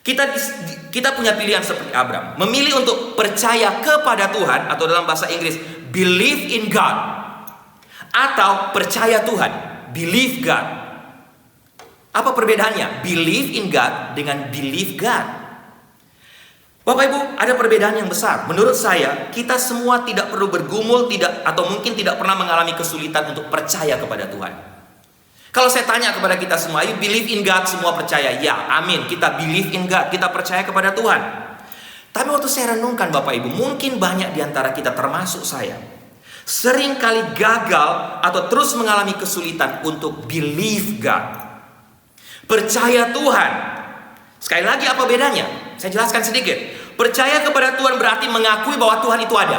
Speaker 5: Kita punya pilihan seperti Abram. Memilih untuk percaya kepada Tuhan, atau dalam bahasa Inggris, believe in God. Atau percaya Tuhan, believe God. Apa perbedaannya? Believe in God dengan believe God. Bapak Ibu, ada perbedaan yang besar. Menurut saya, kita semua tidak perlu bergumul, atau mungkin tidak pernah mengalami kesulitan untuk percaya kepada Tuhan. Kalau saya tanya kepada kita semua, you believe in God, semua percaya? Ya, amin, kita believe in God, kita percaya kepada Tuhan. Tapi waktu saya renungkan Bapak Ibu, mungkin banyak di antara kita termasuk saya, sering kali gagal atau terus mengalami kesulitan untuk believe God, percaya Tuhan. Sekali lagi, apa bedanya? Saya jelaskan sedikit. Percaya kepada Tuhan berarti mengakui bahwa Tuhan itu ada.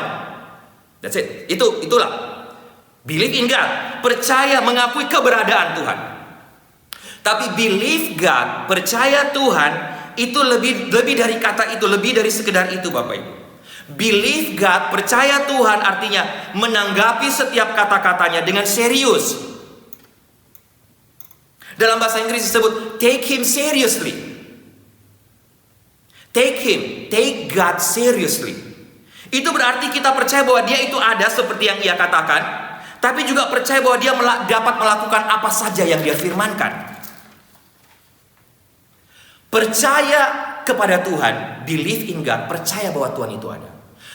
Speaker 5: That's it. Itulah believe in God, percaya, mengakui keberadaan Tuhan. Tapi believe God, percaya Tuhan, itu lebih dari kata itu, lebih dari sekedar itu Bapak Ibu. Believe God, percaya Tuhan, artinya menanggapi setiap kata-katanya dengan serius. Dalam bahasa Inggris disebut take Him seriously. Take God seriously. Itu berarti kita percaya bahwa Dia itu ada seperti yang Ia katakan, tapi juga percaya bahwa Dia dapat melakukan apa saja yang Dia firmankan. Percaya kepada Tuhan, believe in God, percaya bahwa Tuhan itu ada.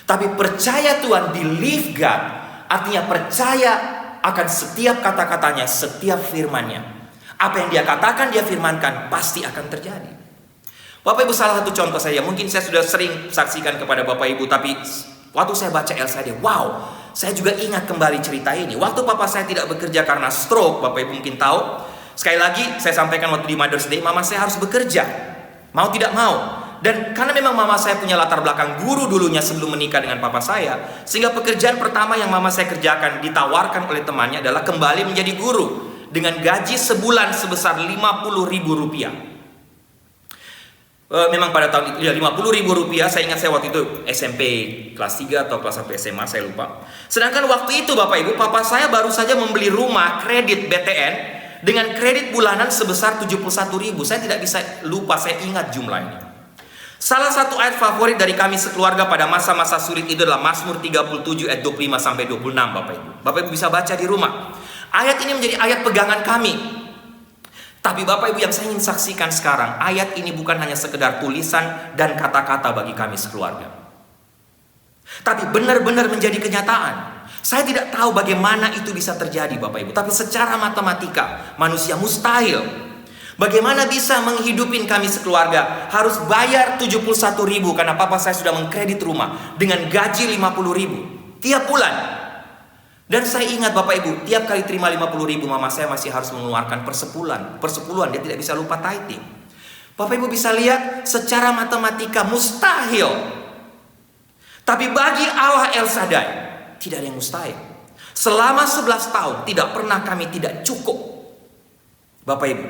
Speaker 5: Tapi percaya Tuhan, believe God, artinya percaya akan setiap kata-katanya, setiap firman-Nya. Apa yang Dia katakan, Dia firmankan, pasti akan terjadi. Bapak Ibu, salah satu contoh saya, mungkin saya sudah sering saksikan kepada Bapak Ibu, tapi waktu saya baca El Shaddai, wow, saya juga ingat kembali cerita ini. Waktu papa saya tidak bekerja karena stroke, Bapak Ibu mungkin tahu, Sekali lagi saya sampaikan waktu di Mother's Day, mama saya harus bekerja, mau tidak mau. Dan karena memang mama saya punya latar belakang guru dulunya sebelum menikah dengan papa saya, sehingga pekerjaan pertama yang mama saya kerjakan ditawarkan oleh temannya adalah kembali menjadi guru dengan gaji sebulan sebesar 50.000 rupiah. Memang pada tahun itu ya 50.000 rupiah. Saya ingat saya waktu itu SMP kelas 3 atau kelas 1 SMA, saya lupa. Sedangkan waktu itu Bapak Ibu, papa saya baru saja membeli rumah kredit BTN dengan kredit bulanan sebesar 71.000. Saya tidak bisa lupa, saya ingat jumlah ini. Salah satu ayat favorit dari kami sekeluarga pada masa-masa sulit itu adalah Mazmur 37 ayat 25 sampai 26 Bapak Ibu. Bapak Ibu bisa baca di rumah. Ayat ini menjadi ayat pegangan kami. Tapi Bapak Ibu yang saya ingin saksikan sekarang, ayat ini bukan hanya sekedar tulisan dan kata-kata bagi kami sekeluarga. Tapi benar-benar menjadi kenyataan. Saya tidak tahu bagaimana itu bisa terjadi Bapak Ibu. Tapi secara matematika, manusia mustahil. Bagaimana bisa menghidupin kami sekeluarga? Harus bayar 71.000 karena papa saya sudah mengkredit rumah dengan gaji 50.000 tiap bulan. Dan saya ingat Bapak Ibu, tiap kali terima 50.000, mama saya masih harus mengeluarkan persepuluhan. Dia tidak bisa lupa tithing. Bapak Ibu bisa lihat secara matematika mustahil. Tapi bagi Allah El Shaddai tidak ada yang mustahil. Selama 11 tahun tidak pernah kami tidak cukup. Bapak Ibu,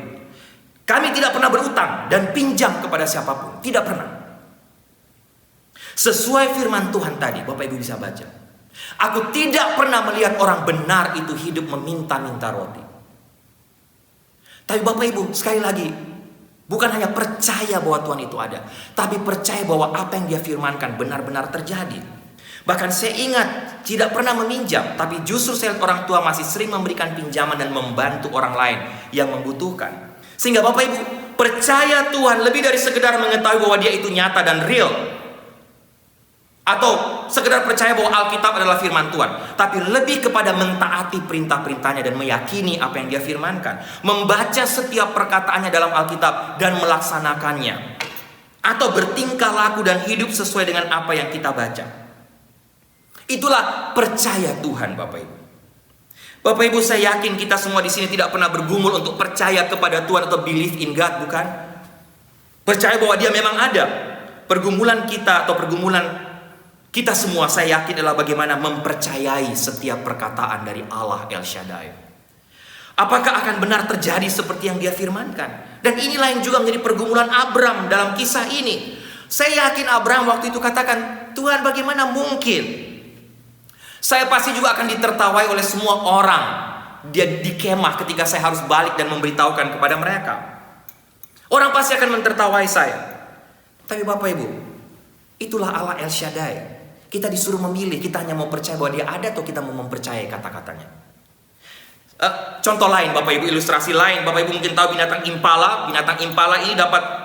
Speaker 5: kami tidak pernah berutang dan pinjam kepada siapapun. Tidak pernah. Sesuai firman Tuhan tadi, Bapak Ibu bisa baca. Aku tidak pernah melihat orang benar itu hidup meminta-minta roti. Tapi Bapak Ibu, sekali lagi, bukan hanya percaya bahwa Tuhan itu ada, tapi percaya bahwa apa yang Dia firmankan benar-benar terjadi. Bahkan saya ingat, tidak pernah meminjam, tapi justru saya lihat orang tua masih sering memberikan pinjaman dan membantu orang lain yang membutuhkan. Sehingga Bapak Ibu percaya Tuhan lebih dari sekedar mengetahui bahwa Dia itu nyata dan real, atau sekedar percaya bahwa Alkitab adalah firman Tuhan, tapi lebih kepada mentaati perintah-perintahnya dan meyakini apa yang Dia firmankan, membaca setiap perkataannya dalam Alkitab dan melaksanakannya, atau bertingkah laku dan hidup sesuai dengan apa yang kita baca. Itulah percaya Tuhan Bapak Ibu. Bapak Ibu, saya yakin kita semua di sini tidak pernah bergumul untuk percaya kepada Tuhan atau believe in God, bukan? Percaya bahwa Dia memang ada. Pergumulan kita atau pergumulan kita semua, saya yakin, adalah bagaimana mempercayai setiap perkataan dari Allah El Shaddai. Apakah akan benar terjadi seperti yang Dia firmankan? Dan inilah yang juga menjadi pergumulan Abram dalam kisah ini. Saya yakin Abram waktu itu katakan, Tuhan, bagaimana mungkin? Saya pasti juga akan ditertawai oleh semua orang dia di kemah ketika saya harus balik dan memberitahukan kepada mereka. Orang pasti akan mentertawai saya. Tapi Bapak Ibu, itulah Allah El Shaddai. Kita disuruh memilih, kita hanya mau percaya bahwa Dia ada atau kita mau mempercayai kata-katanya. Contoh lain Bapak Ibu, ilustrasi lain. Bapak Ibu mungkin tahu binatang impala. Binatang impala ini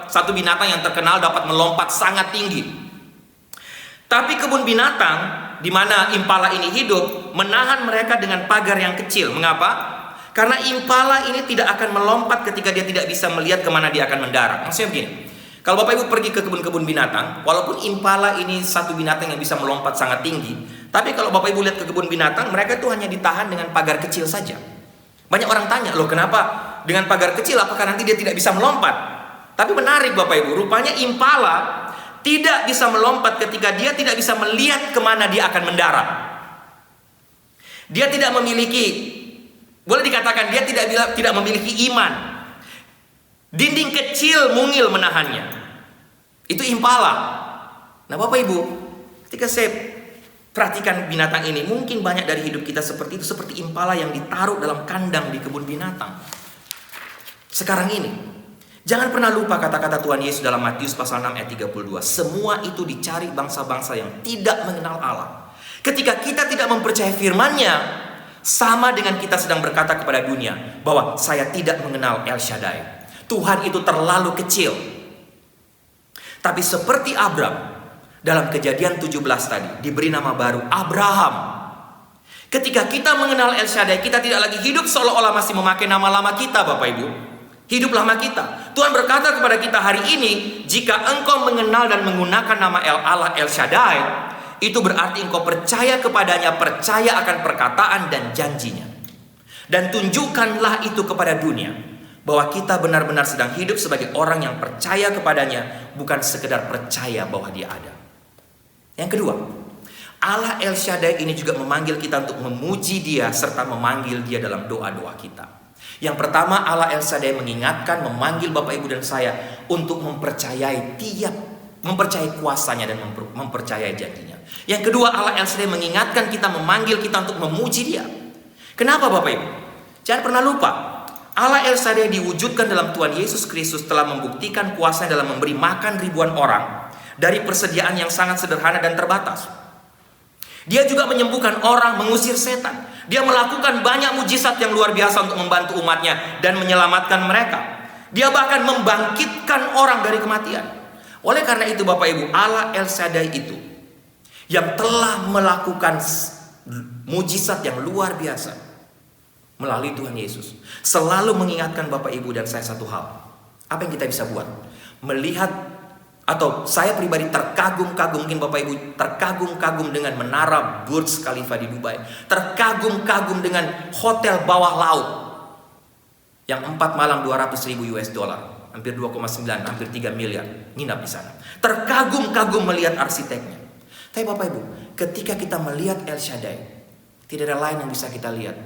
Speaker 5: satu binatang yang terkenal dapat melompat sangat tinggi. Tapi kebun binatang di mana impala ini hidup menahan mereka dengan pagar yang kecil. Mengapa? Karena impala ini tidak akan melompat ketika dia tidak bisa melihat kemana dia akan mendarat. Maksudnya begini, kalau Bapak Ibu pergi ke kebun-kebun binatang, walaupun impala ini satu binatang yang bisa melompat sangat tinggi, tapi kalau Bapak Ibu lihat ke kebun binatang, mereka itu hanya ditahan dengan pagar kecil saja. Banyak orang tanya, loh kenapa dengan pagar kecil, apakah nanti dia tidak bisa melompat? Tapi menarik Bapak Ibu, rupanya impala tidak bisa melompat ketika dia tidak bisa melihat kemana dia akan mendarat. Dia tidak memiliki, boleh dikatakan dia tidak memiliki iman. Dinding kecil mungil menahannya. Itu impala. Nah Bapak Ibu, ketika saya perhatikan binatang ini, mungkin banyak dari hidup kita seperti itu, seperti impala yang ditaruh dalam kandang di kebun binatang. Sekarang ini, jangan pernah lupa kata-kata Tuhan Yesus dalam Matius pasal 6 ayat 32. Semua itu dicari bangsa-bangsa yang tidak mengenal Allah. Ketika kita tidak mempercayai firman-Nya, sama dengan kita sedang berkata kepada dunia bahwa saya tidak mengenal El Shaddai. Tuhan itu terlalu kecil. Tapi seperti Abram, dalam Kejadian 17 tadi, diberi nama baru Abraham. Ketika kita mengenal El Shaddai, kita tidak lagi hidup seolah-olah masih memakai nama lama kita Bapak Ibu. Hidup lama kita. Tuhan berkata kepada kita hari ini, jika engkau mengenal dan menggunakan nama Allah El Shaddai, itu berarti engkau percaya kepadanya, percaya akan perkataan dan janjinya. Dan tunjukkanlah itu kepada dunia. bahwa kita benar-benar sedang hidup sebagai orang yang percaya kepadanya, bukan sekedar percaya bahwa dia ada. Yang kedua, Allah El Shaddai ini juga memanggil kita untuk memuji dia serta memanggil dia dalam doa-doa kita. Yang pertama, Allah El Shaddai mengingatkan, memanggil Bapak Ibu dan saya untuk mempercayai kuasanya dan mempercayai janjinya. Yang kedua, Allah El Shaddai mengingatkan kita, memanggil kita untuk memuji dia. Kenapa Bapak Ibu? Jangan pernah lupa, Allah El Shaddai diwujudkan dalam Tuhan Yesus Kristus telah membuktikan kuasanya dalam memberi makan ribuan orang dari persediaan yang sangat sederhana dan terbatas. Dia juga menyembuhkan orang, mengusir setan. Dia melakukan banyak mujizat yang luar biasa untuk membantu umatnya dan menyelamatkan mereka. Dia bahkan membangkitkan orang dari kematian. Oleh karena itu Bapak Ibu, Allah El Shaddai itu yang telah melakukan mujizat yang luar biasa melalui Tuhan Yesus, selalu mengingatkan Bapak Ibu dan saya satu hal. Apa yang kita bisa buat? Melihat, atau saya pribadi terkagum-kagum, mungkin Bapak Ibu terkagum-kagum dengan menara Burj Khalifa di Dubai, terkagum-kagum dengan hotel bawah laut yang 4 malam 200.000 US dollar, hampir 2,9, hampir 3 miliar nginap di sana. Terkagum-kagum melihat arsiteknya. Tapi Bapak Ibu, ketika kita melihat El Shaddai, tidak ada lain yang bisa kita lihat,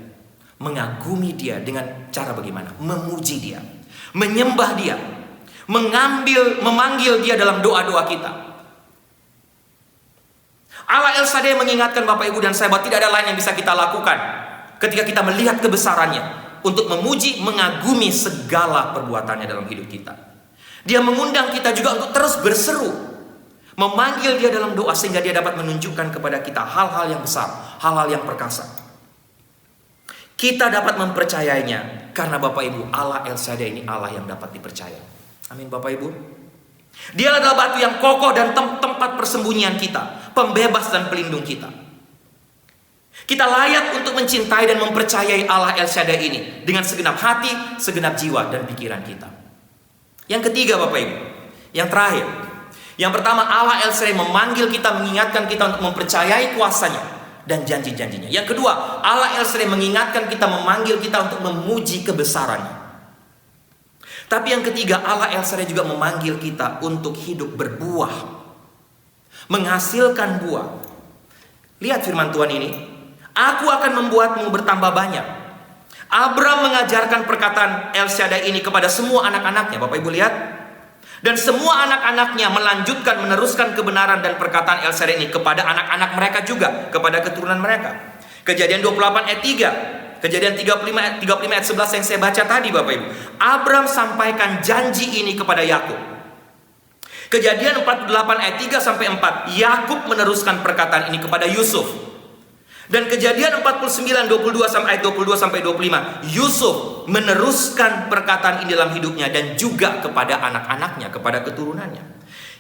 Speaker 5: mengagumi dia dengan cara bagaimana? Memuji dia, menyembah dia, memanggil dia dalam doa-doa kita. Allah El Shaddai mengingatkan Bapak Ibu dan saya bahwa tidak ada lain yang bisa kita lakukan ketika kita melihat kebesarannya, untuk memuji, mengagumi segala perbuatannya dalam hidup kita. Dia mengundang kita juga untuk terus berseru, memanggil dia dalam doa, sehingga dia dapat menunjukkan kepada kita hal-hal yang besar, hal-hal yang perkasa. Kita dapat mempercayainya karena Bapak Ibu, Allah El Shaddai ini Allah yang dapat dipercaya. Amin Bapak Ibu. Dia adalah batu yang kokoh dan tempat persembunyian kita, pembebas dan pelindung kita. Kita layak untuk mencintai dan mempercayai Allah El Shaddai ini dengan segenap hati, segenap jiwa dan pikiran kita. Yang ketiga Bapak Ibu, yang terakhir. Yang pertama, Allah El Shaddai memanggil kita, mengingatkan kita untuk mempercayai kuasanya dan janji-janjinya. Yang kedua, Allah El Shaddai mengingatkan kita, memanggil kita untuk memuji kebesarannya. Tapi yang ketiga, Allah El Shaddai juga memanggil kita untuk hidup berbuah, menghasilkan buah. Lihat firman Tuhan ini, aku akan membuatmu bertambah banyak. Abram mengajarkan perkataan El Shaddai ini kepada semua anak-anaknya. Bapak Ibu lihat, dan semua anak-anaknya melanjutkan, meneruskan kebenaran dan perkataan El Shaddai ini kepada anak-anak mereka juga, kepada keturunan mereka. Kejadian 28 ayat 3, Kejadian 35 ayat 11 yang saya baca tadi Bapak Ibu. Abram sampaikan janji ini kepada Yakub. Kejadian 48 ayat 3 sampai 4, Yakub meneruskan perkataan ini kepada Yusuf. Dan Kejadian 49 22 sampai ayat 22 sampai 25, Yusuf meneruskan perkataan ini dalam hidupnya dan juga kepada anak-anaknya, kepada keturunannya.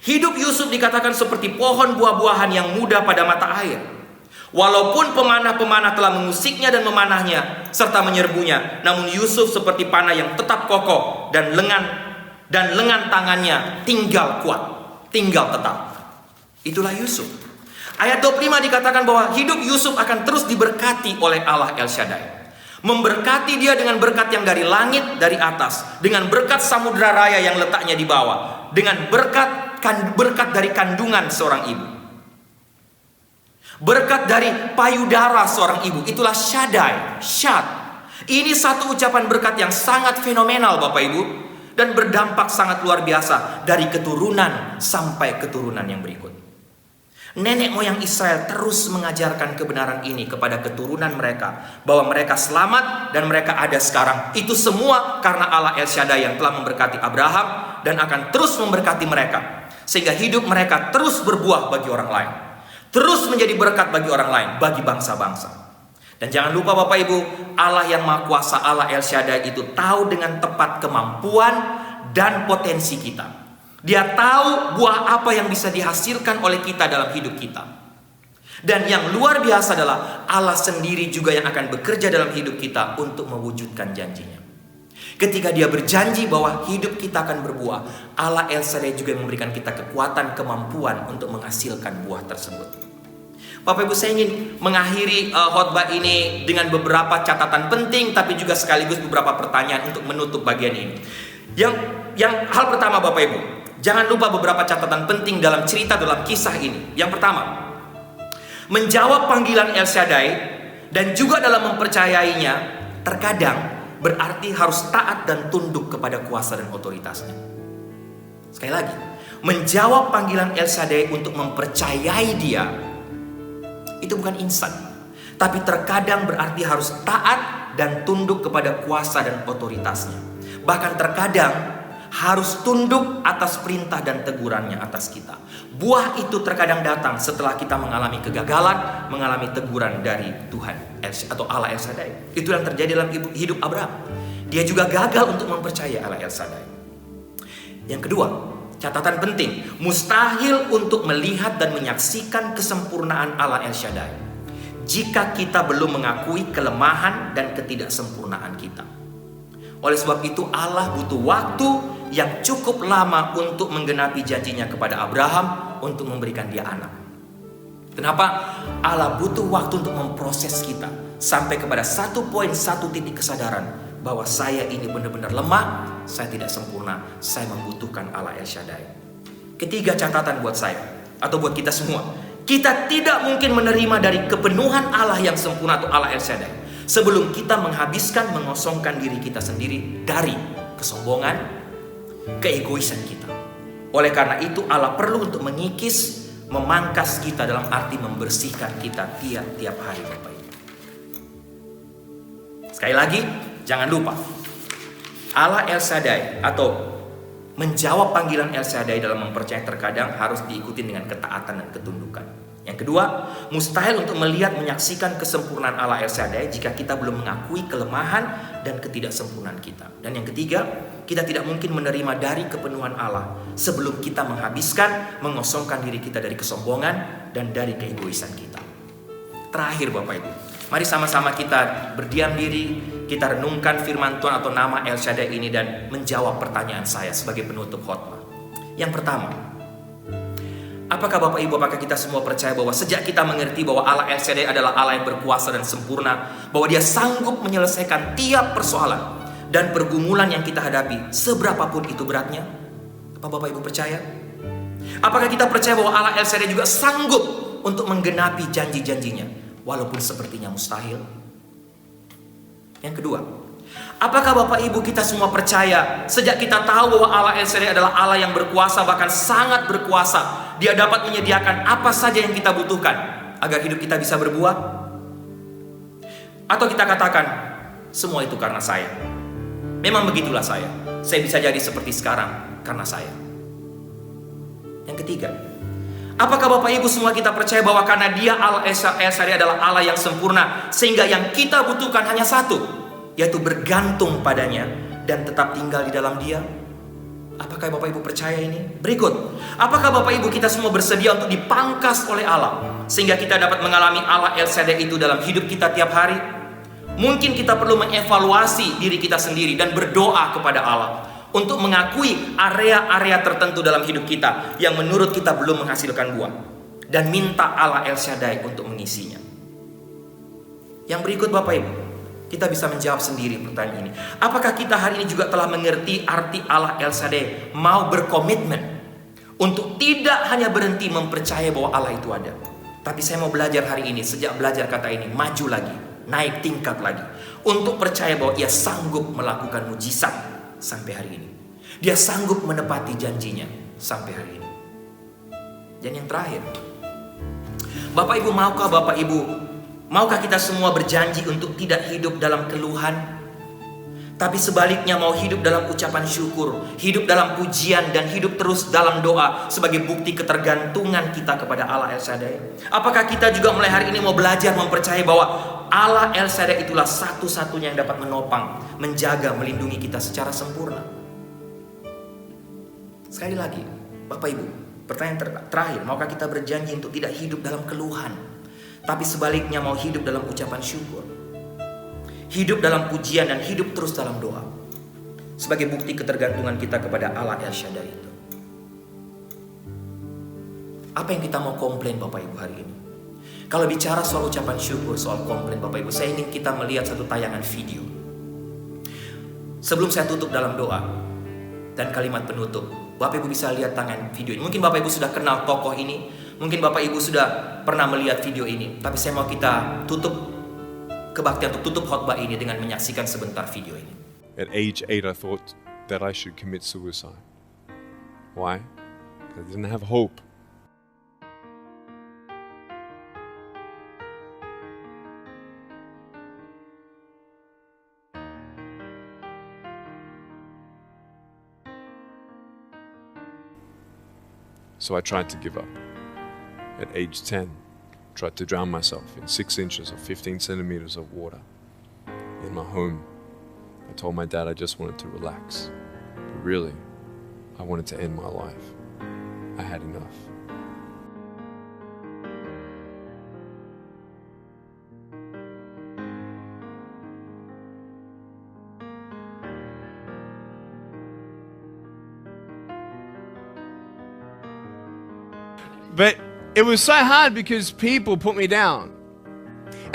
Speaker 5: Hidup Yusuf dikatakan seperti pohon buah-buahan yang muda pada mata air. Walaupun pemanah-pemanah telah mengusiknya dan memanahnya serta menyerbunya, namun Yusuf seperti panah yang tetap kokoh dan lengan tangannya tinggal kuat, tinggal tetap. Itulah Yusuf. Ayat 25 dikatakan bahwa hidup Yusuf akan terus diberkati oleh Allah El Shaddai. Memberkati dia dengan berkat yang dari langit, dari atas, dengan berkat samudera raya yang letaknya di bawah, dengan berkat dari kandungan seorang ibu, berkat dari payudara seorang ibu. Itulah Shaddai, Shad. Ini satu ucapan berkat yang sangat fenomenal Bapak Ibu, dan berdampak sangat luar biasa dari keturunan sampai keturunan yang berikut. Nenek moyang Israel terus mengajarkan kebenaran ini kepada keturunan mereka, bahwa mereka selamat dan mereka ada sekarang. Itu semua karena Allah El Shaddai yang telah memberkati Abraham dan akan terus memberkati mereka, sehingga hidup mereka terus berbuah bagi orang lain, terus menjadi berkat bagi orang lain, bagi bangsa-bangsa. Dan jangan lupa Bapak Ibu, Allah yang Maha Kuasa, Allah El Shaddai itu tahu dengan tepat kemampuan dan potensi kita. Dia tahu buah apa yang bisa dihasilkan oleh kita dalam hidup kita. Dan yang luar biasa adalah Allah sendiri juga yang akan bekerja dalam hidup kita untuk mewujudkan janjinya. Ketika dia berjanji bahwa hidup kita akan berbuah, Allah El Shaddai juga memberikan kita kekuatan, kemampuan untuk menghasilkan buah tersebut. Bapak Ibu, saya ingin mengakhiri khotbah ini dengan beberapa catatan penting, tapi juga sekaligus beberapa pertanyaan untuk menutup bagian ini. Yang hal pertama Bapak Ibu, jangan lupa beberapa catatan penting dalam cerita, dalam kisah ini. Yang pertama, menjawab panggilan El Shaddai dan juga dalam mempercayainya terkadang berarti harus taat dan tunduk kepada kuasa dan otoritasnya. Sekali lagi, menjawab panggilan El Shaddai untuk mempercayai Dia itu bukan instan, tapi terkadang berarti harus taat dan tunduk kepada kuasa dan otoritasnya. Bahkan terkadang harus tunduk atas perintah dan tegurannya atas kita. Buah itu terkadang datang setelah kita mengalami kegagalan, mengalami teguran dari Tuhan atau Allah El Shaddai. Itu yang terjadi dalam hidup Abraham. Dia juga gagal untuk mempercayai Allah El Shaddai. Yang kedua, catatan penting, mustahil untuk melihat dan menyaksikan kesempurnaan Allah El Shaddai jika kita belum mengakui kelemahan dan ketidaksempurnaan kita. Oleh sebab itu Allah butuh waktu yang cukup lama untuk menggenapi janjinya kepada Abraham untuk memberikan dia anak. Kenapa? Allah butuh waktu untuk memproses kita sampai kepada satu titik kesadaran bahwa saya ini benar-benar lemah, saya tidak sempurna, saya membutuhkan Allah El Shaddai. Ketiga catatan buat saya atau buat kita semua, kita tidak mungkin menerima dari kepenuhan Allah yang sempurna atau Allah El Shaddai sebelum kita menghabiskan, mengosongkan diri kita sendiri dari kesombongan, keegoisan kita. Oleh karena itu Allah perlu untuk mengikis, memangkas kita dalam arti membersihkan kita tiap-tiap hari Bapak Ibu. Sekali lagi, jangan lupa, Allah El Shaddai atau menjawab panggilan El Shaddai dalam mempercayai terkadang harus diikuti dengan ketaatan dan ketundukan. Yang kedua, mustahil untuk melihat, menyaksikan kesempurnaan Allah El Shaddai jika kita belum mengakui kelemahan dan ketidaksempurnaan kita. Dan yang ketiga, kita tidak mungkin menerima dari kepenuhan Allah sebelum kita menghabiskan, mengosongkan diri kita dari kesombongan dan dari keegoisan kita. Terakhir Bapak Ibu, mari sama-sama kita berdiam diri, kita renungkan firman Tuhan atau nama El Shaddai ini dan menjawab pertanyaan saya sebagai penutup khotbah. Yang pertama, apakah Bapak Ibu, apakah kita semua percaya bahwa sejak kita mengerti bahwa Allah El Shaddai adalah Allah yang berkuasa dan sempurna, bahwa Dia sanggup menyelesaikan tiap persoalan dan pergumulan yang kita hadapi, seberapapun itu beratnya? Apa Bapak Ibu percaya? Apakah kita percaya bahwa Allah El Shaddai juga sanggup untuk menggenapi janji-janjinya, walaupun sepertinya mustahil? Yang kedua, apakah Bapak Ibu kita semua percaya sejak kita tahu bahwa Allah El Shaddai adalah Allah yang berkuasa, bahkan sangat berkuasa, Dia dapat menyediakan apa saja yang kita butuhkan agar hidup kita bisa berbuah? Atau kita katakan, semua itu karena saya. Memang begitulah saya bisa jadi seperti sekarang karena saya. Yang ketiga, apakah Bapak Ibu semua kita percaya bahwa karena Dia Allah El Shaddai adalah Allah yang sempurna, sehingga yang kita butuhkan hanya satu, yaitu bergantung padanya dan tetap tinggal di dalam Dia? Apakah Bapak Ibu percaya ini? Berikut, apakah Bapak Ibu kita semua bersedia untuk dipangkas oleh Allah sehingga kita dapat mengalami Allah El Shaddai itu dalam hidup kita tiap hari? Mungkin kita perlu mengevaluasi diri kita sendiri dan berdoa kepada Allah untuk mengakui area-area tertentu dalam hidup kita yang menurut kita belum menghasilkan buah, dan minta Allah El Shaddai untuk mengisinya. Yang berikut Bapak Ibu, kita bisa menjawab sendiri pertanyaan ini. Apakah kita hari ini juga telah mengerti arti Allah El Shaddai mau berkomitmen untuk tidak hanya berhenti mempercayai bahwa Allah itu ada, tapi saya mau belajar hari ini, sejak belajar kata ini, maju lagi, naik tingkat lagi, untuk percaya bahwa Ia sanggup melakukan mujizat sampai hari ini. Dia sanggup menepati janjinya sampai hari ini. Dan yang terakhir, Bapak Ibu, maukah kita semua berjanji untuk tidak hidup dalam keluhan, tapi sebaliknya mau hidup dalam ucapan syukur, hidup dalam pujian, dan hidup terus dalam doa sebagai bukti ketergantungan kita kepada Allah El Shaddai? Apakah kita juga mulai hari ini mau belajar mempercayai bahwa Allah El Shaddai itulah satu-satunya yang dapat menopang, menjaga, melindungi kita secara sempurna? Sekali lagi, Bapak Ibu, pertanyaan terakhir, maukah kita berjanji untuk tidak hidup dalam keluhan, tapi sebaliknya mau hidup dalam ucapan syukur, hidup dalam pujian, dan hidup terus dalam doa sebagai bukti ketergantungan kita kepada Allah El Shaddai itu? Apa yang kita mau komplain Bapak Ibu hari ini? Kalau bicara soal ucapan syukur, soal komplain Bapak Ibu, saya ingin kita melihat satu tayangan video. Sebelum saya tutup dalam doa dan kalimat penutup, Bapak Ibu bisa lihat tangan video ini. Mungkin Bapak Ibu sudah kenal tokoh ini, mungkin Bapak Ibu sudah pernah melihat video ini. Tapi saya mau kita tutup kebaktian untuk tutup khotbah ini dengan menyaksikan sebentar video ini.
Speaker 6: At age 8, I thought that I should commit suicide. Why? Because I didn't have hope. So I tried to give up. At age 10, tried to drown myself in 6 inches or 15 centimeters of water in my home. I told my dad I just wanted to relax, but really, I wanted to end my life. I had enough.
Speaker 7: But it was so hard because people put me down.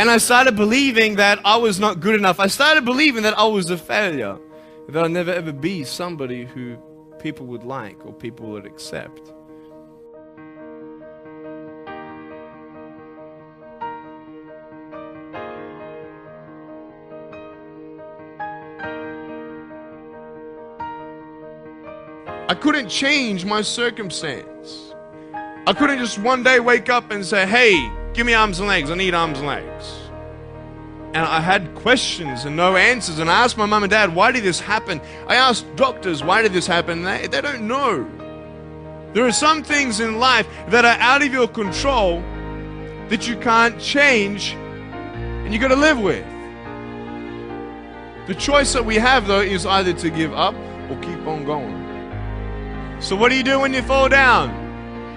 Speaker 7: And I started believing that I was not good enough. I started believing that I was a failure. That I'd never ever be somebody who people would like or people would accept. I couldn't change my circumstance. I couldn't just one day wake up and say, hey, give me arms and legs, I need arms and legs. And I had questions and no answers. And I asked my mum and dad, why did this happen? I asked doctors, why did this happen? They don't know. There are some things in life that are out of your control that you can't change and you got to live with. The choice that we have though is either to give up or keep on going. So what do you do when you fall down?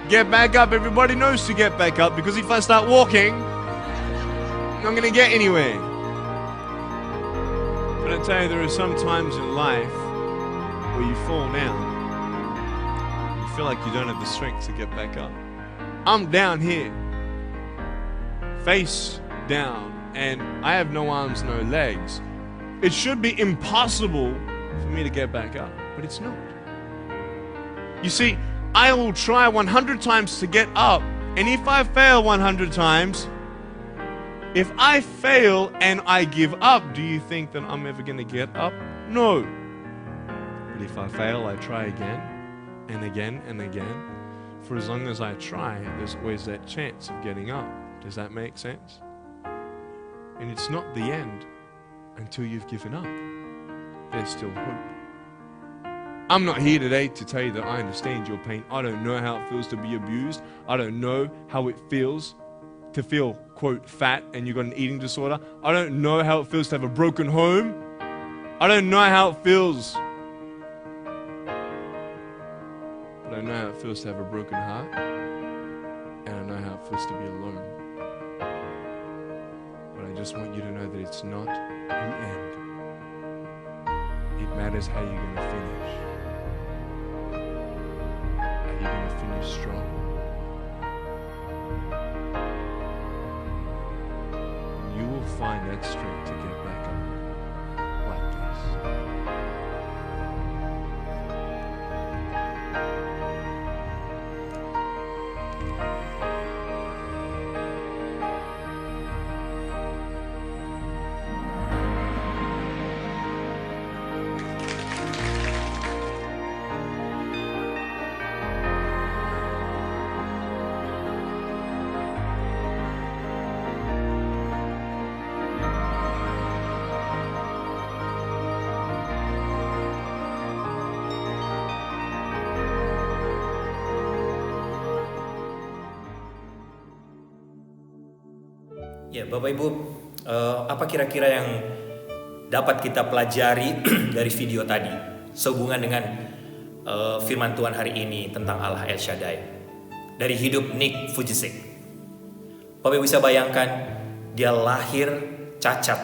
Speaker 7: Get back up. Everybody knows to get back up, because if I start walking, I'm not going to get anywhere. But I tell you, there are some times in life where you fall down. You feel like you don't have the strength to get back up. I'm down here, face down, and I have no arms, no legs. It should be impossible for me to get back up, but it's not. You see, I will try 100 times to get up, and if I fail 100 times, if I fail and I give up, do you think that I'm ever going to get up? No. But if I fail, I try again and again and again. For as long as I try, there's always that chance of getting up. Does that make sense? And it's not the end until you've given up. There's still hope. I'm not here today to tell you that I understand your pain. I don't know how it feels to be abused. I don't know how it feels to feel, quote, fat and you've got an eating disorder. I don't know how it feels to have a broken home. I don't know how it feels. But I know how it feels to have a broken heart. And I know how it feels to be alone. But I just want you to know that it's not the end. It matters how you're going to finish. Are you going to finish strong? You will find that strength to get back up like this.
Speaker 5: Ya, Bapak Ibu, apa kira-kira yang dapat kita pelajari dari video tadi sehubungan dengan firman Tuhan hari ini tentang Allah El Shaddai dari hidup Nick Vujicic? Bapak Ibu bisa bayangkan, dia lahir cacat.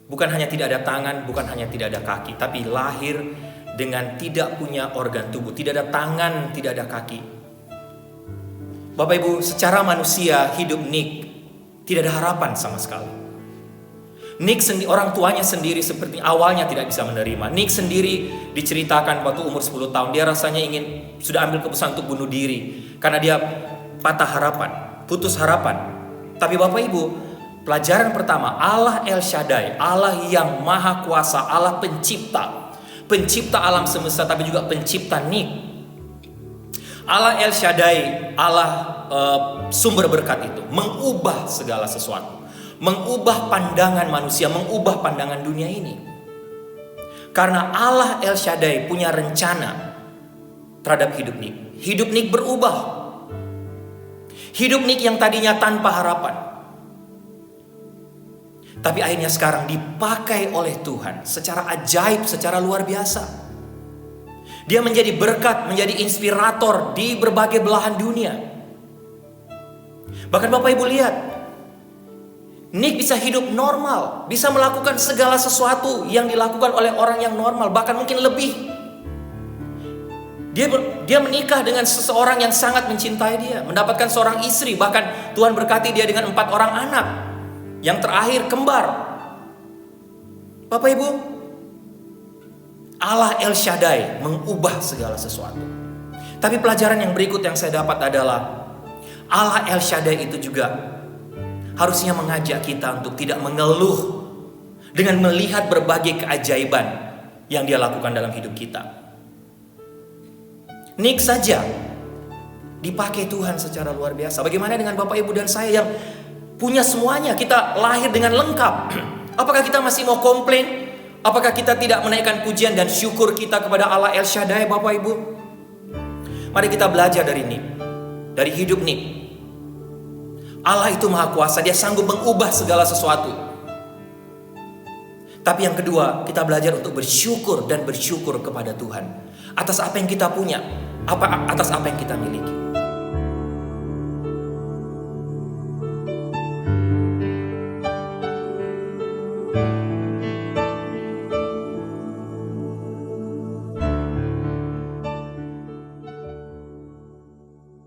Speaker 5: Bukan hanya tidak ada tangan, bukan hanya tidak ada kaki, tapi lahir dengan tidak punya organ tubuh, tidak ada tangan, tidak ada kaki. Bapak Ibu, secara manusia hidup Nick Tidak ada harapan sama sekali. Nick orang tuanya sendiri seperti awalnya tidak bisa menerima. Nick sendiri diceritakan waktu umur 10 tahun dia rasanya sudah ambil keputusan untuk bunuh diri karena dia patah harapan, putus harapan. Tapi Bapak Ibu, pelajaran pertama, Allah El Shaddai, Allah yang maha kuasa, Allah pencipta alam semesta, tapi juga pencipta Nick. Allah El Shaddai, Allah sumber berkat itu, mengubah segala sesuatu, mengubah pandangan manusia, mengubah pandangan dunia ini. Karena Allah El Shaddai punya rencana terhadap hidup Nick. Hidup Nick berubah. Hidup Nick yang tadinya tanpa harapan, tapi akhirnya sekarang dipakai oleh Tuhan secara ajaib, secara luar biasa. Dia menjadi berkat, menjadi inspirator di berbagai belahan dunia. Bahkan Bapak Ibu lihat, Nick bisa hidup normal, bisa melakukan segala sesuatu yang dilakukan oleh orang yang normal, bahkan mungkin lebih. Dia menikah dengan seseorang yang sangat mencintai dia, mendapatkan seorang istri, bahkan Tuhan berkati dia dengan 4 orang anak. Yang terakhir kembar. Bapak Ibu, Allah El Shaddai mengubah segala sesuatu. Tapi pelajaran yang berikut yang saya dapat adalah Allah El Shaddai itu juga harusnya mengajak kita untuk tidak mengeluh dengan melihat berbagai keajaiban yang dia lakukan dalam hidup kita. Nick saja dipakai Tuhan secara luar biasa. Bagaimana dengan Bapak Ibu dan saya yang punya semuanya? Kita lahir dengan lengkap. Apakah kita masih mau komplain? Apakah kita tidak menaikkan pujian dan syukur kita kepada Allah El Shaddai, Bapak Ibu? Mari kita belajar dari Nick, dari hidup Nick. Allah itu maha kuasa, dia sanggup mengubah segala sesuatu. Tapi yang kedua, kita belajar untuk bersyukur dan bersyukur kepada Tuhan atas apa yang kita punya, atas apa yang kita miliki.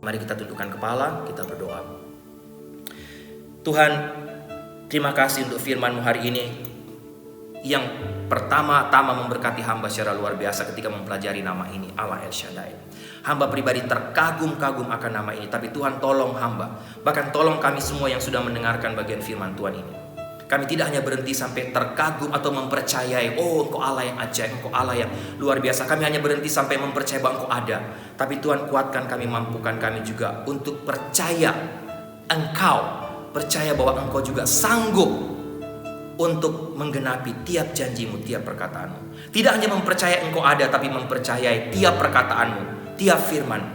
Speaker 5: Mari kita tundukkan kepala, kita berdoa. Tuhan, terima kasih untuk firman-Mu hari ini yang pertama-tama memberkati hamba secara luar biasa ketika mempelajari nama ini, Allah El Shaddai. Hamba pribadi terkagum-kagum akan nama ini, tapi Tuhan tolong hamba, bahkan tolong kami semua yang sudah mendengarkan bagian firman Tuhan ini. Kami tidak hanya berhenti sampai terkagum atau mempercayai, oh Engkau Allah yang ajaib, Engkau Allah yang luar biasa. Kami hanya berhenti sampai mempercayai bahwa Engkau ada. Tapi Tuhan kuatkan kami, mampukan kami juga untuk percaya Engkau, percaya bahwa Engkau juga sanggup untuk menggenapi tiap janjimu, tiap perkataanmu. Tidak hanya mempercayai Engkau ada, tapi mempercayai tiap perkataanmu, tiap firman.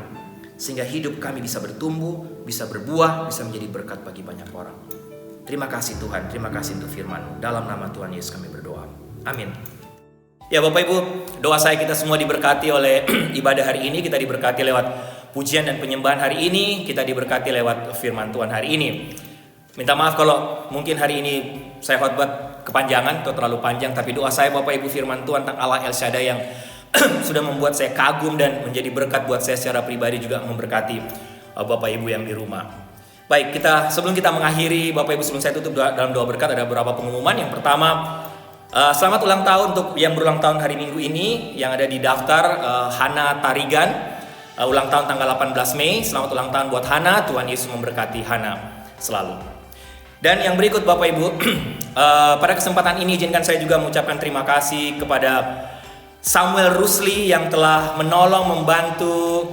Speaker 5: Sehingga hidup kami bisa bertumbuh, bisa berbuah, bisa menjadi berkat bagi banyak orang. Terima kasih Tuhan, terima kasih untuk firman-Mu. Dalam nama Tuhan Yesus kami berdoa. Amin. Ya Bapak Ibu, doa saya kita semua diberkati oleh ibadah hari ini. Kita diberkati lewat pujian dan penyembahan hari ini. Kita diberkati lewat firman Tuhan hari ini. Minta maaf kalau mungkin hari ini saya khotbah kepanjangan atau terlalu panjang. Tapi doa saya Bapak Ibu, firman Tuhan tentang Allah El Shaddai yang sudah membuat saya kagum dan menjadi berkat buat saya secara pribadi, juga memberkati Bapak Ibu yang di rumah. Baik, sebelum kita mengakhiri, Bapak Ibu, sebelum saya tutup dalam doa berkat, ada beberapa pengumuman. Yang pertama, selamat ulang tahun untuk yang berulang tahun hari Minggu ini, yang ada di daftar, Hana Tarigan, ulang tahun tanggal 18 Mei. Selamat ulang tahun buat Hana, Tuhan Yesus memberkati Hana selalu. Dan yang berikut Bapak Ibu, pada kesempatan ini izinkan saya juga mengucapkan terima kasih kepada Samuel Rusli yang telah menolong, membantu,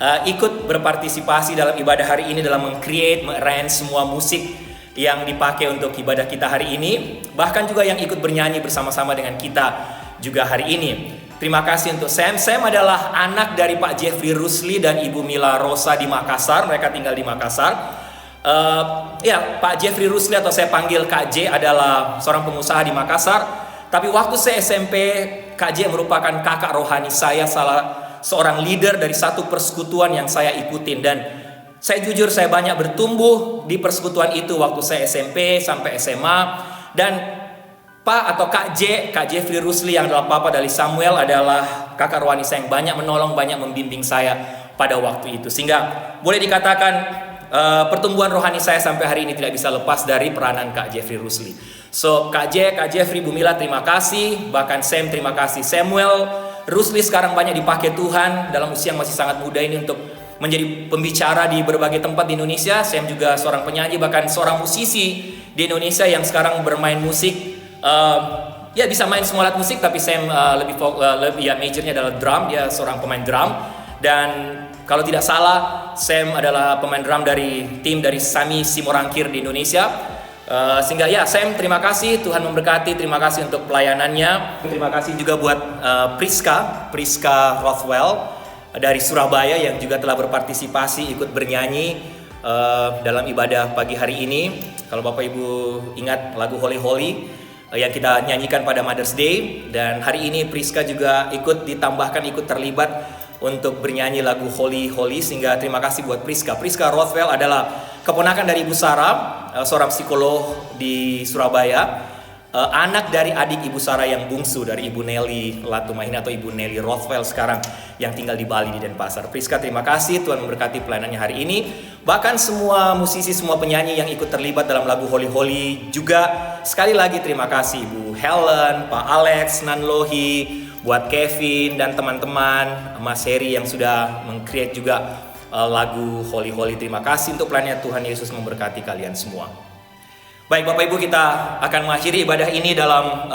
Speaker 5: ikut berpartisipasi dalam ibadah hari ini, dalam meng-create, arrange semua musik yang dipakai untuk ibadah kita hari ini. Bahkan juga yang ikut bernyanyi bersama-sama dengan kita juga hari ini. Terima kasih untuk Sam. Sam adalah anak dari Pak Jeffrey Rusli dan Ibu Mila Rosa di Makassar. Mereka tinggal di Makassar. Pak Jeffrey Rusli atau saya panggil Kak J adalah seorang pengusaha di Makassar. Tapi waktu saya SMP, Kak J merupakan kakak rohani saya, seorang leader dari satu persekutuan yang saya ikutin. Dan saya jujur, saya banyak bertumbuh di persekutuan itu waktu saya SMP sampai SMA. Dan Pak atau Kak Jeffrey Rusli yang adalah papa dari Samuel adalah kakak rohani saya yang banyak menolong, banyak membimbing saya pada waktu itu. Sehingga boleh dikatakan pertumbuhan rohani saya sampai hari ini tidak bisa lepas dari peranan Kak Jeffrey Rusli. So Kak Jeffrey, Bu Mila terima kasih, bahkan Sam terima kasih, Samuel Rusli sekarang banyak dipakai Tuhan dalam usia yang masih sangat muda ini untuk menjadi pembicara di berbagai tempat di Indonesia. Sam juga seorang penyanyi, bahkan seorang musisi di Indonesia yang sekarang bermain musik. Ya bisa main semua alat musik, tapi Sam lebih majornya adalah drum. Dia seorang pemain drum. Dan kalau tidak salah, Sam adalah pemain drum dari tim dari Sami Simorangkir di Indonesia. Sehingga ya Sam, terima kasih, Tuhan memberkati, terima kasih untuk pelayanannya. Terima kasih juga buat Priska Rothwell dari Surabaya yang juga telah berpartisipasi ikut bernyanyi dalam ibadah pagi hari ini. Kalau Bapak Ibu ingat lagu Holy Holy yang kita nyanyikan pada Mother's Day, dan hari ini Priska juga ikut terlibat untuk bernyanyi lagu Holy Holy, sehingga terima kasih buat Priska. Priska Rothwell adalah keponakan dari Ibu Sarah, seorang psikolog di Surabaya, anak dari adik Ibu Sarah yang bungsu dari Ibu Nelly Latumahina atau Ibu Nelly Rothwell sekarang yang tinggal di Bali di Denpasar. Priska terima kasih, Tuhan memberkati pelayanannya hari ini. Bahkan semua musisi, semua penyanyi yang ikut terlibat dalam lagu Holy Holy juga sekali lagi terima kasih Bu Helen, Pak Alex Nanlohi, buat Kevin dan teman-teman, Mas Heri yang sudah meng-create juga lagu Holy Holy. Terima kasih untuk pelayanan Tuhan Yesus memberkati kalian semua. Baik Bapak Ibu, kita akan mengakhiri ibadah ini dalam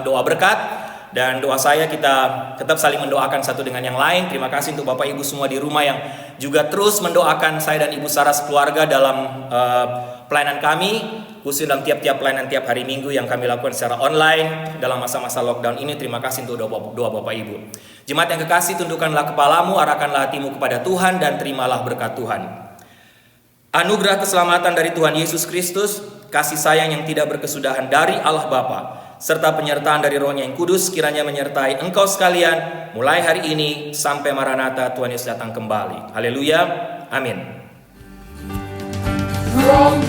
Speaker 5: doa berkat. Dan doa saya, kita tetap saling mendoakan satu dengan yang lain. Terima kasih untuk Bapak Ibu semua di rumah yang juga terus mendoakan saya dan Ibu Sarah sekeluarga dalam pelayanan kami, khususnya dalam tiap-tiap pelayanan tiap hari Minggu yang kami lakukan secara online dalam masa-masa lockdown ini. Terima kasih untuk doa Bapak Ibu. Jemaat yang kekasih, tundukkanlah kepalamu, arahkanlah hatimu kepada Tuhan, dan terimalah berkat Tuhan. Anugerah keselamatan dari Tuhan Yesus Kristus, kasih sayang yang tidak berkesudahan dari Allah Bapa, serta penyertaan dari Roh-Nya yang kudus kiranya menyertai engkau sekalian mulai hari ini sampai Maranatha Tuhan Yesus datang kembali. Haleluya. Amin.
Speaker 3: From